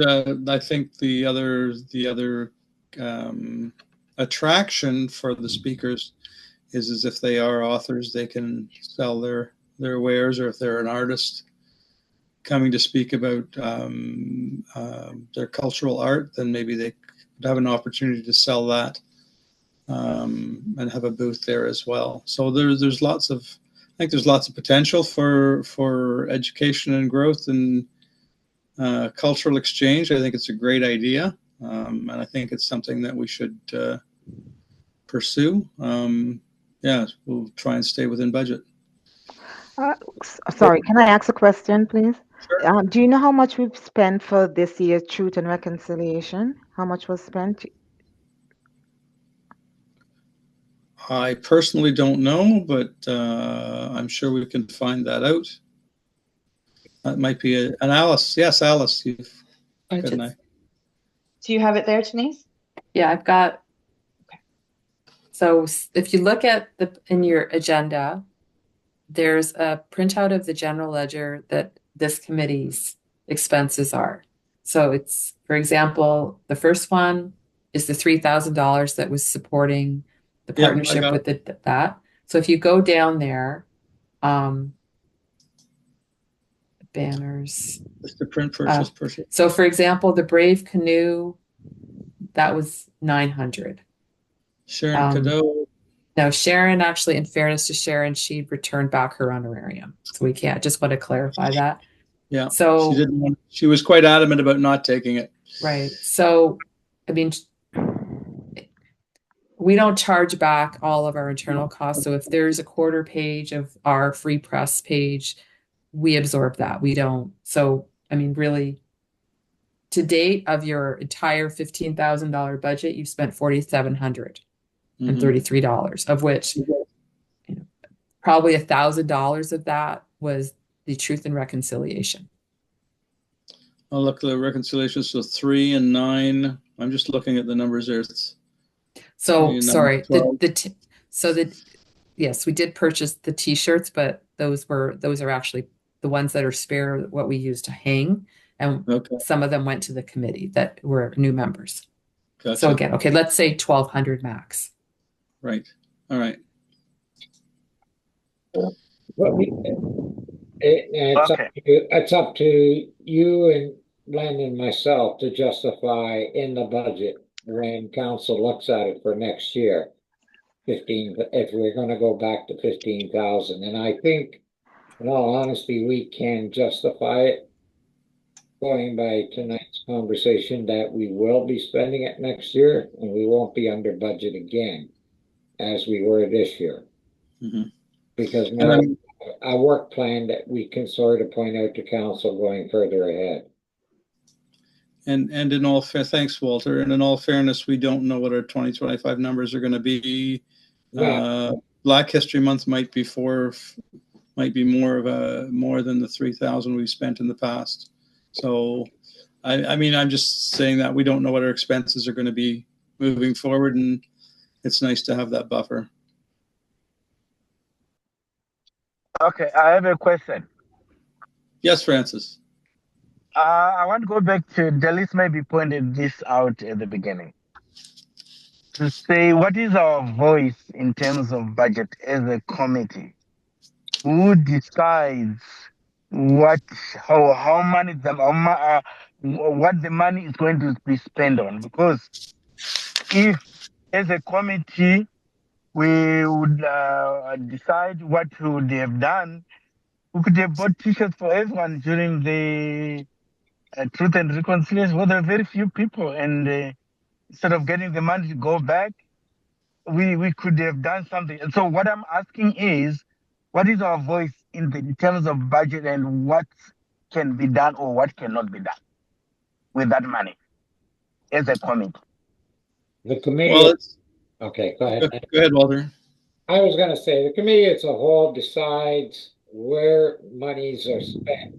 I think the other attraction for the speakers is if they are authors, they can sell their wares, or if they're an artist coming to speak about their cultural art, then maybe they could have an opportunity to sell that and have a booth there as well. So there's lots of, I think there's lots of potential for education and growth and cultural exchange. I think it's a great idea, and I think it's something that we should pursue. Yeah, we'll try and stay within budget. Sorry, can I ask a question, please? Sure. Do you know how much we've spent for this year's Truth and Reconciliation? How much was spent? I personally don't know, but I'm sure we can find that out. That might be an Alice. Yes, Alice. Do you have it there, Denise? Yeah, I've got. Okay. So if you look at in your agenda, there's a printout of the general ledger that this committee's expenses are. So it's, for example, the first one is the $3,000 that was supporting the partnership with that. So if you go down there, banners. It's the print purchase. So for example, the Brave Canoe, that was $900. Sharon Cadeau. Now, Sharon, actually, in fairness to Sharon, she returned back her honorarium. So we can't, just want to clarify that. Yeah. So she was quite adamant about not taking it. Right. So, I mean, we don't charge back all of our internal costs. So if there's a quarter page of our free press page, we absorb that. We don't. So, I mean, really, to date of your entire $15,000 budget, you've spent $4,733, of which probably $1,000 of that was the Truth and Reconciliation. I'll look at the reconciliation. So 3 and 9. I'm just looking at the numbers there. Sorry. Yes, we did purchase the T-shirts, but those are actually the ones that are spare, what we use to hang, and some of them went to the committee that were new members. Gotcha. So again, okay, let's say 1,200 max. Right. All right. It's up to you and Len and myself to justify in the budget when council looks at it for next year. 15, if we're going to go back to 15,000, and I think, in all honesty, we can justify it going by tonight's conversation that we will be spending it next year, and we won't be under budget again as we were this year. Mm-hmm. Because now a work plan that we can sort of point out to council going further ahead. And in all thanks, Walter. And in all fairness, we don't know what our 2025 numbers are going to be. Yeah. Black History Month might be more than the 3,000 we've spent in the past. So, I mean, I'm just saying that we don't know what our expenses are going to be moving forward, and it's nice to have that buffer. Okay, I have a question. Yes, Francis. I want to go back to Delis maybe pointed this out at the beginning. To say, what is our voice in terms of budget as a committee? Who decides what the money is going to be spent on? Because if, as a committee, we would decide what we would have done, we could have bought T-shirts for everyone during the Truth and Reconciliation. Well, there are very few people, and instead of getting the money to go back, we could have done something. And so what I'm asking is, what is our voice in terms of budget, and what can be done or what cannot be done with that money as a committee? The committee. Okay, go ahead. Go ahead, Walter. I was going to say the committee as a whole decides where monies are spent,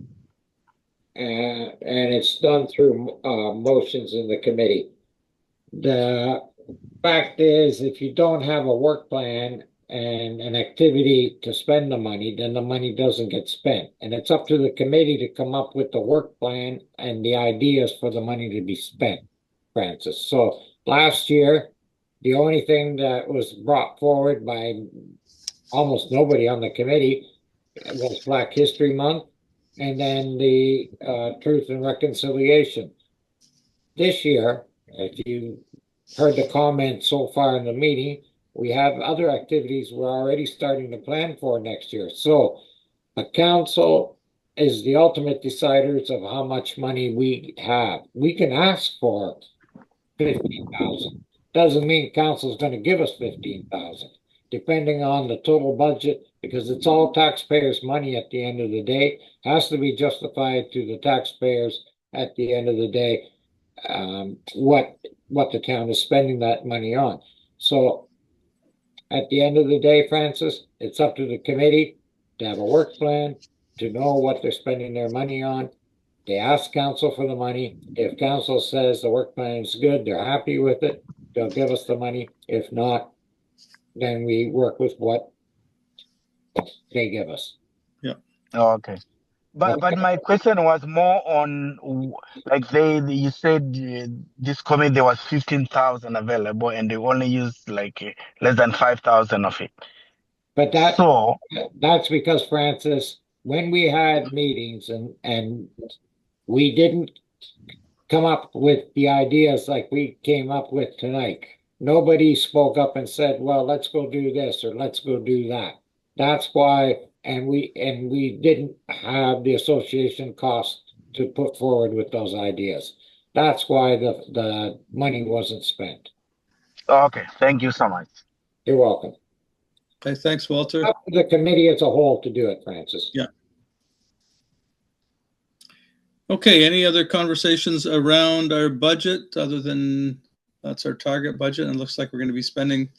and it's done through motions in the committee. The fact is, if you don't have a work plan and an activity to spend the money, then the money doesn't get spent. And it's up to the committee to come up with the work plan and the ideas for the money to be spent, Francis. So Last year, the only thing that was brought forward by almost nobody on the committee was Black History Month, and then the Truth and Reconciliation. This year, if you heard the comments so far in the meeting, we have other activities we're already starting to plan for next year. So the council is the ultimate deciders of how much money we have. We can ask for 15,000. Doesn't mean council's going to give us 15,000, depending on the total budget, because it's all taxpayers' money at the end of the day. Has to be justified to the taxpayers at the end of the day. What the town is spending that money on. So at the end of the day, Francis, it's up to the committee to have a work plan, to know what they're spending their money on. They ask council for the money. If council says the work plan is good, they're happy with it, they'll give us the money. If not, then we work with what they give us. Yeah. Oh, okay. But my question was more on, like you said this committee there was 15,000 available and they only used like less than 5,000 of it. But that's because, Francis, when we had meetings and we didn't come up with the ideas like we came up with tonight. Nobody spoke up and said, well, let's go do this or let's go do that. That's why, and we didn't have the association cost to put forward with those ideas. That's why the money wasn't spent. Okay, thank you so much. You're welcome. Okay, thanks, Walter. Up to the committee as a whole to do it, Francis. Yeah. Okay, any other conversations around our budget other than that's our target budget? And it looks like we're going to be spending,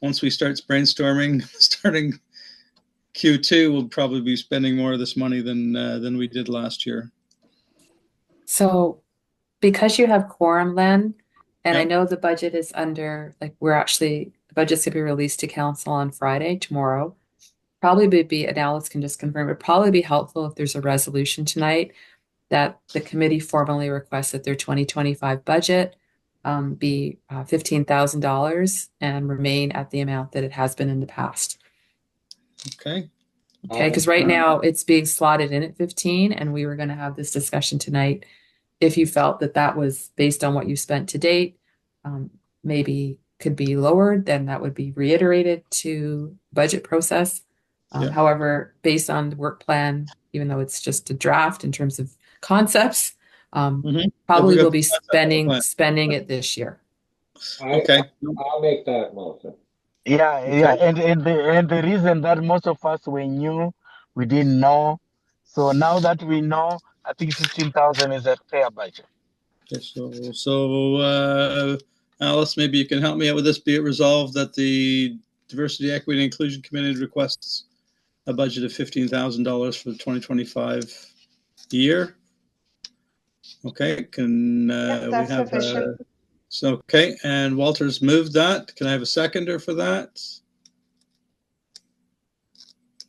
once we start brainstorming, starting Q2, we'll probably be spending more of this money than we did last year. So because you have quorum, Len, and Yep. I know the budget is under, like, the budget's gonna be released to council on Friday, tomorrow. Probably would be, and Alice can just confirm, it'd probably be helpful if there's a resolution tonight that the committee formally requests that their 2025 budget be $15,000 and remain at the amount that it has been in the past. Okay. Okay, because right now it's being slotted in at 15, and we were going to have this discussion tonight. If you felt that that was based on what you spent to date, maybe could be lowered, then that would be reiterated to budget process. Yeah. However, based on the work plan, even though it's just a draft in terms of concepts, probably will be spending it this year. Okay. I'll make that motion. Yeah, Okay. yeah, and the reason that most of us were new, we didn't know. So now that we know, I think 15,000 is a fair budget. Okay, so Alice, maybe you can help me out with this. Be it resolved that the Diversity, Equity, and Inclusion Committee requests a budget of $15,000 for the 2025 year. Okay, can that's we have sufficient. so okay, and Walter's moved that. Can I have a seconder for that?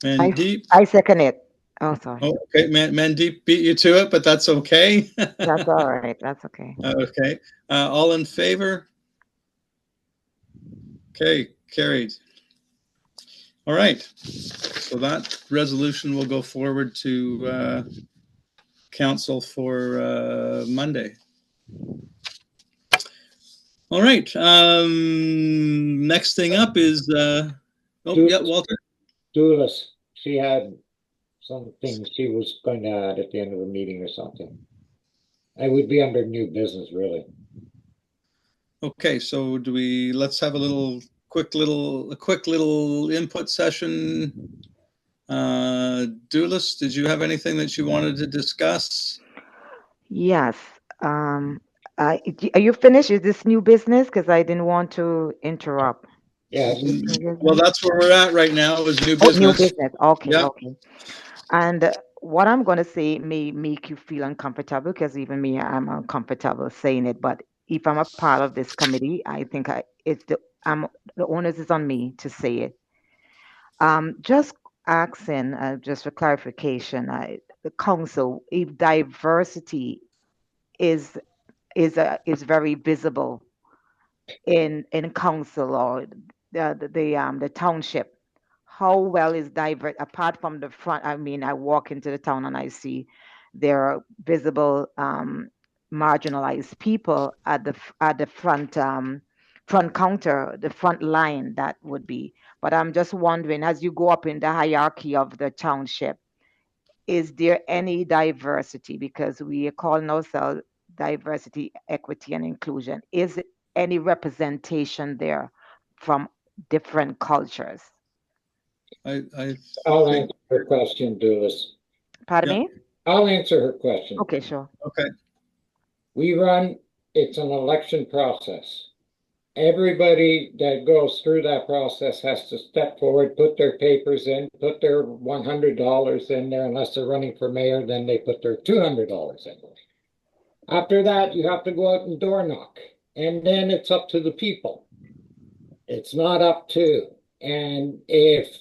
Mandeep? I second it. Oh, sorry. Oh, okay, Mandeep beat you to it, but that's okay. That's all right. That's okay. Okay, all in favor? Okay, carried. All right, so that resolution will go forward to council for Monday. All right, next thing up is, Walter. Dulis, she had some things she was going to add at the end of the meeting or something. It would be under new business, really. Okay, so let's have a quick little input session. Dulis, did you have anything that you wanted to discuss? Yes. Are you finished? Is this new business? Because I didn't want to interrupt. Yeah. Well, that's where we're at right now is new business. New business. Okay, Yep. okay. And what I'm going to say may make you feel uncomfortable, because even me, I'm uncomfortable saying it. But if I'm a part of this committee, I think the onus is on me to say it. Just asking, just for clarification, the council, if diversity is very visible in council or the township? How well is diverse apart from the front? I mean, I walk into the town and I see there are visible marginalized people at the front counter, the front line that would be. But I'm just wondering, as you go up in the hierarchy of the township, is there any diversity? Because we are calling ourselves diversity, equity, and inclusion. Is any representation there from different cultures? I'll answer her question, Dulis. Pardon me? I'll answer her question. Okay, sure. Okay. It's an election process. Everybody that goes through that process has to step forward, put their papers in, put their $100 in there. Unless they're running for mayor, then they put their $200 in. After that, you have to go out and door knock. And then it's up to the people. It's not up to. And if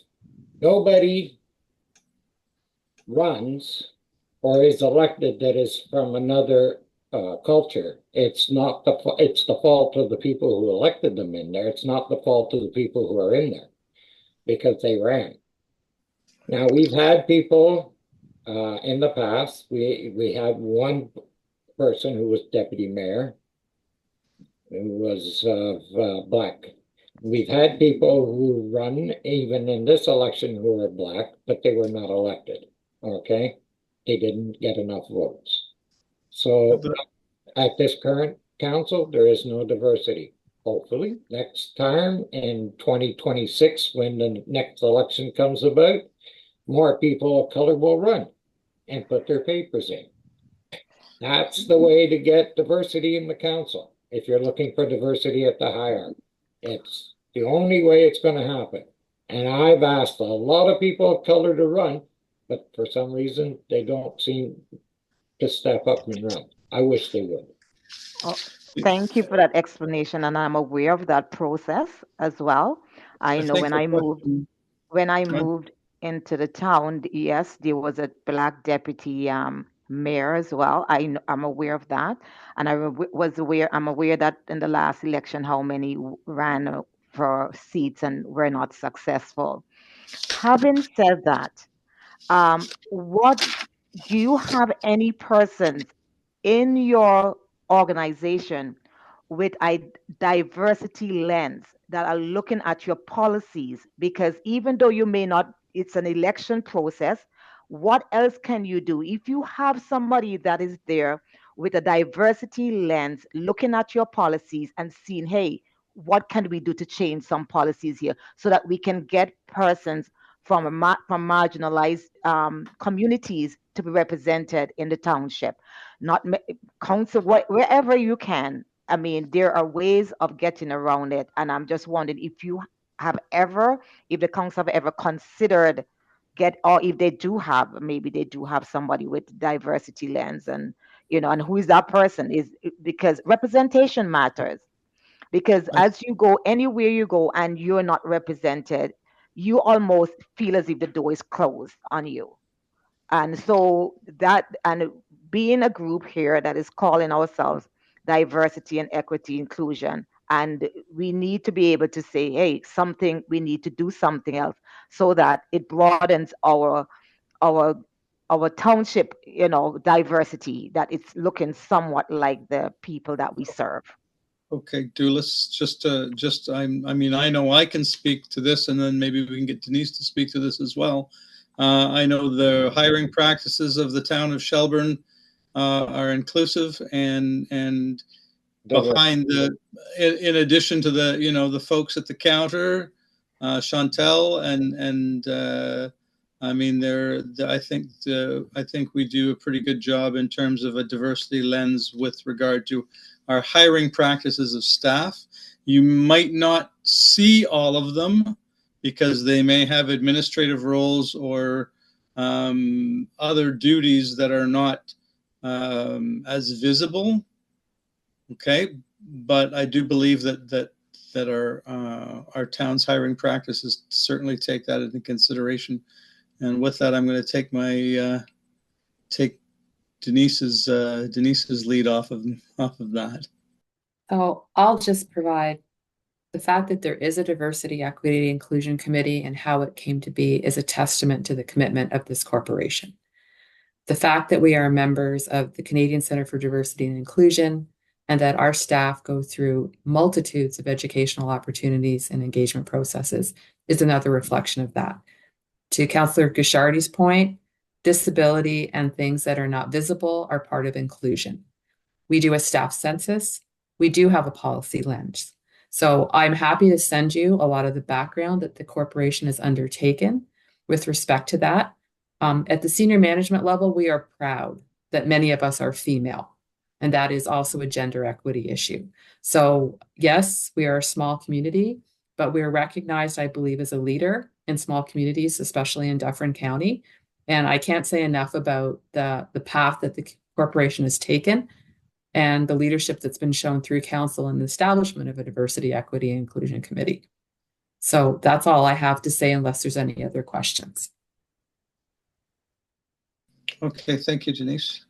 nobody runs or is elected that is from another culture, it's the fault of the people who elected them in there. It's not the fault of the people who are in there because they ran. Now, we've had people in the past. We had one person who was deputy mayor who was black. We've had people who run even in this election who are black, but they were not elected. Okay, they didn't get enough votes. So at this current council, there is no diversity. Hopefully, next time in 2026, when the next election comes about, more people of color will run and put their papers in. That's the way to get diversity in the council. If you're looking for diversity at the hierarchy, it's the only way it's going to happen. And I've asked a lot of people of color to run, but for some reason, they don't seem to step up and run. I wish they would. Oh, thank you for that explanation, and I'm aware of that process as well. I know when I moved into the town, yes, there was a black deputy mayor as well. I'm aware of that, and I'm aware that in the last election, how many ran for seats and were not successful. Having said that, what do you have any persons in your organization with a diversity lens that are looking at your policies? Because even though you may not, it's an election process, what else can you do? If you have somebody that is there with a diversity lens looking at your policies and seeing, hey, what can we do to change some policies here so that we can get persons from marginalized communities to be represented in the township, not council, wherever you can. I mean, there are ways of getting around it, and I'm just wondering if the council have ever considered or if they do have, maybe they do have somebody with diversity lens, and and who is that person? Is because representation matters. Because as you go anywhere you go and you're not represented, you almost feel as if the door is closed on you. And so and being a group here that is calling ourselves diversity and equity inclusion, and we need to be able to say, hey, we need to do something else so that it broadens our township, diversity, that it's looking somewhat like the people that we serve. Okay, Dulis, I know I can speak to this, and then maybe we can get Denise to speak to this as well. I know the hiring practices of the town of Shelburne are inclusive, and behind in addition to the folks at the counter, Chantel and I mean, I think we do a pretty good job in terms of a diversity lens with regard to our hiring practices of staff. You might not see all of them because they may have administrative roles or other duties that are not as visible. Okay, but I do believe that our town's hiring practices certainly take that into consideration. And with that, I'm going to take Denise's lead off of that. So I'll just provide the fact that there is a diversity, equity, inclusion committee and how it came to be is a testament to the commitment of this corporation. The fact that we are members of the Canadian Centre for Diversity and Inclusion and that our staff go through multitudes of educational opportunities and engagement processes is another reflection of that. To Councillor Guichardi's point, disability and things that are not visible are part of inclusion. We do a staff census. We do have a policy lens. So I'm happy to send you a lot of the background that the corporation has undertaken with respect to that. At the senior management level, we are proud that many of us are female, and that is also a gender equity issue. So yes, we are a small community, but we are recognized, I believe, as a leader in small communities, especially in Dufferin County. And I can't say enough about the path that the corporation has taken and the leadership that's been shown through council and the establishment of a diversity, equity, and inclusion committee. So that's all I have to say unless there's any other questions. Okay, thank you, Denise.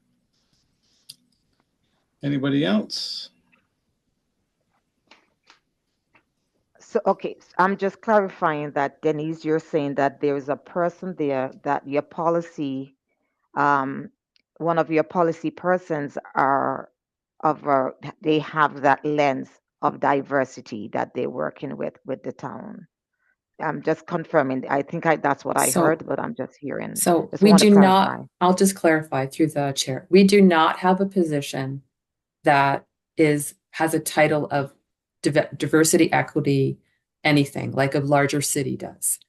Anybody else? So, okay, I'm just clarifying that, Denise, you're saying that there's a person there that your policy, one of your policy persons they have that lens of diversity that they're working with the town. I'm just confirming. I think that's what I heard, but I'm just hearing. So just we want to do clarify. not, I'll just clarify through the chair. We do not have a position that has a title of diversity, equity, anything like a larger city does.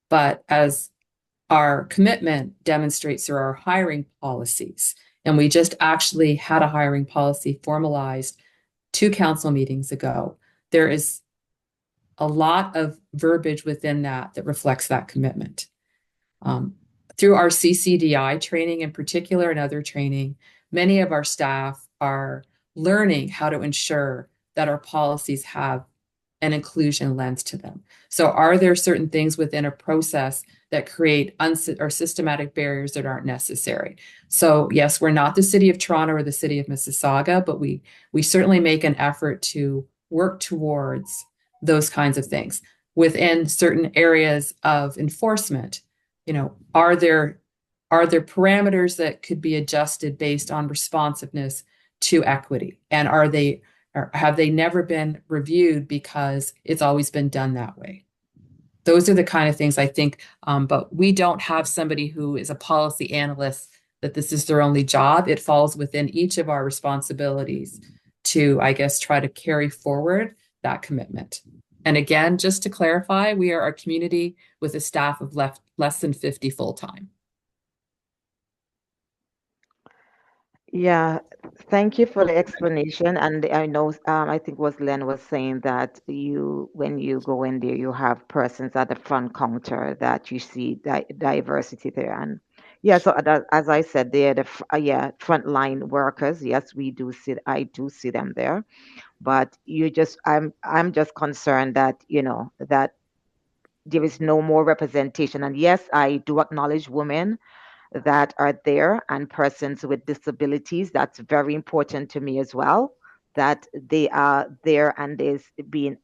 But as our commitment demonstrates through our hiring policies, and we just actually had a hiring policy formalized 2 council meetings ago, there is a lot of verbiage within that reflects that commitment. Through our CCDI training in particular and other training, many of our staff are learning how to ensure that our policies have an inclusion lens to them. So are there certain things within a process that create or systematic barriers that aren't necessary? So yes, we're not the City of Toronto or the City of Mississauga, but we certainly make an effort to work towards those kinds of things. Within certain areas of enforcement, are there parameters that could be adjusted based on responsiveness to equity? And have they never been reviewed because it's always been done that way? Those are the kind of things I think, but we don't have somebody who is a policy analyst that this is their only job. It falls within each of our responsibilities to, I guess, try to carry forward that commitment. And again, just to clarify, we are a community with a staff of less than 50 full-time. Yeah, thank you for the explanation. And I know, I think was Len was saying that when you go in there, you have persons at the front counter that you see diversity there. And yeah, so as I said, they're the frontline workers. Yes, I do see them there. But I'm just concerned that, that there is no more representation. And yes, I do acknowledge women that are there and persons with disabilities. That's very important to me as well, that they are there and is being,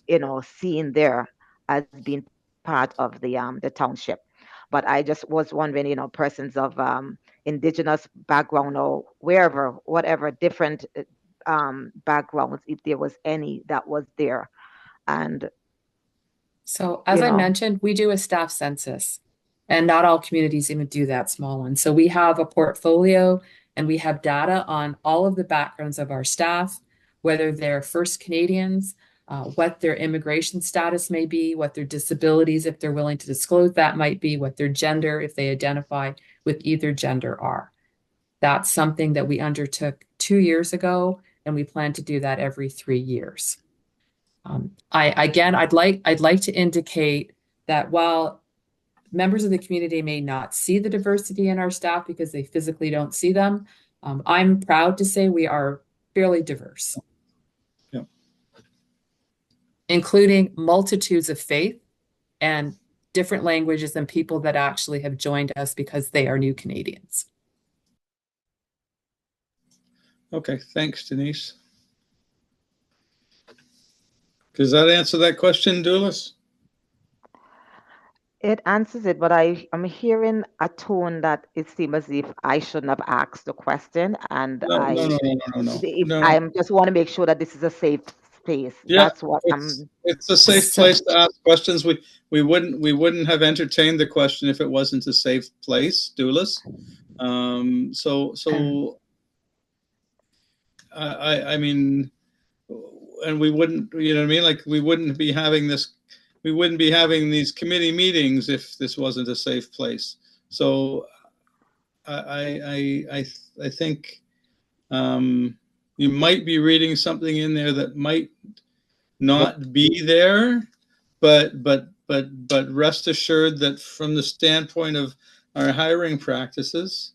seen there as being part of the township. But I just was wondering, persons of indigenous background or whatever different backgrounds, if there was any that was there. And so as I mentioned, we do a staff census. And not all communities even do that small one. So we have a portfolio and we have data on all of the backgrounds of our staff, whether they're First Canadians, what their immigration status may be, what their disabilities, if they're willing to disclose that might be, what their gender, if they identify with either gender are. That's something that we undertook 2 years ago, and we plan to do that every 3 years. I'd like to indicate that while members of the community may not see the diversity in our staff because they physically don't see them, I'm proud to say we are fairly diverse, including multitudes of faith and different languages and people that actually have joined us because they are new Canadians. Okay, thanks, Denise. Does that answer that question, Doulis? It answers it, but I'm hearing a tone that it seems as if I shouldn't have asked the question, and No. I just want to make sure that this is a safe space. Yeah, That's what it's a safe place to ask questions. We wouldn't have entertained the question if it wasn't a safe place, Doulis. I mean, and we wouldn't, you know what I mean? Like we wouldn't be having these committee meetings if this wasn't a safe place. So I think you might be reading something in there that might not be there, but rest assured that from the standpoint of our hiring practices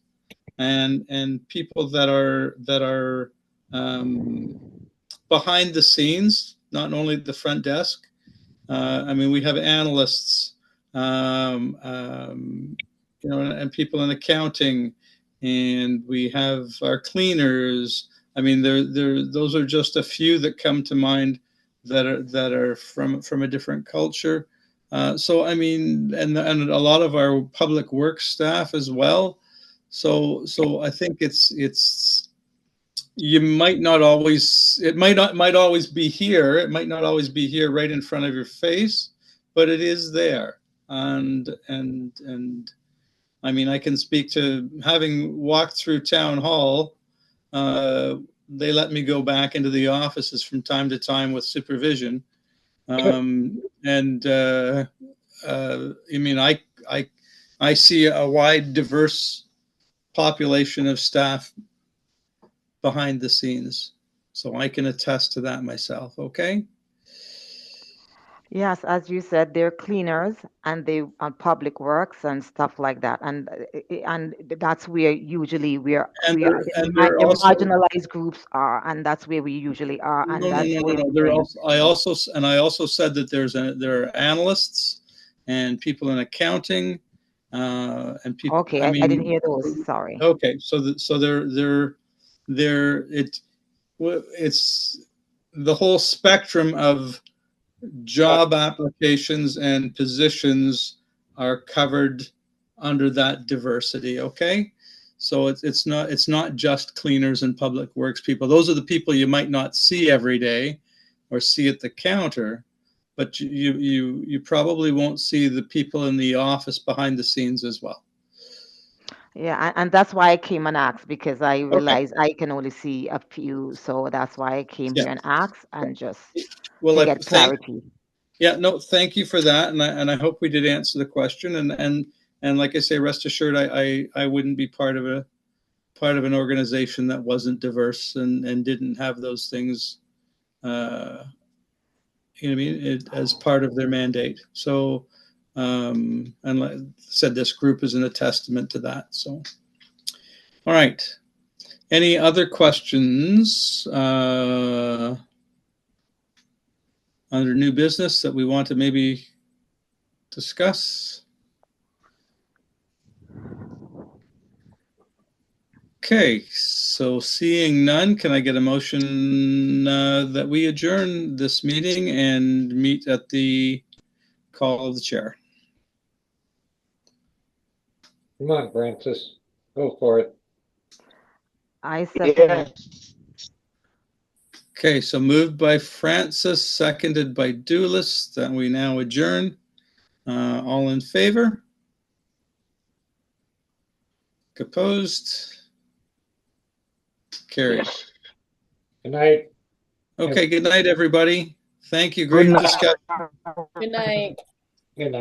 and people that are behind the scenes, not only the front desk. I mean, we have analysts, you know, and people in accounting, and we have our cleaners. I mean, those are just a few that come to mind that are from a different culture. So I mean, and a lot of our public works staff as well. So I think it's you might not always, it might always be here. It might not always be here right in front of your face, but it is there. And I mean, I can speak to having walked through town hall. They let me go back into the offices from time to time with supervision. I mean, I see a wide, diverse population of staff behind the scenes, so I can attest to that myself. Okay. Yes, as you said, they're cleaners and they on public works and stuff like that, and that's where usually the marginalized groups are, and that's where we usually are. And I also said that there are analysts and people in accounting, and people. Okay, I didn't hear those. Sorry. Okay, so it's the whole spectrum of job applications and positions are covered under that diversity. Okay, so it's not just cleaners and public works people. Those are the people you might not see every day or see at the counter, but you probably won't see the people in the office behind the scenes as well. Yeah, and that's why I came and asked, because I realized I can only see a few, so that's why I came here and asked and just to get clarity. Yeah, no, thank you for that, and I hope we did answer the question. And like I say, rest assured, I wouldn't be part of an organization that wasn't diverse and didn't have those things, you know what I mean, as part of their mandate. So, and like I said, this group isn't a testament to that. So, all right. Any other questions under new business that we want to maybe discuss? Okay, so seeing none, can I get a motion that we adjourn this meeting and meet at the call of the chair? Come on, Francis, go for it. I second it. Okay, so moved by Francis, seconded by Doulis, that we now adjourn. All in favor? Opposed? Carried. Good night. Okay, good night, everybody. Thank you. Great discussion. Good night.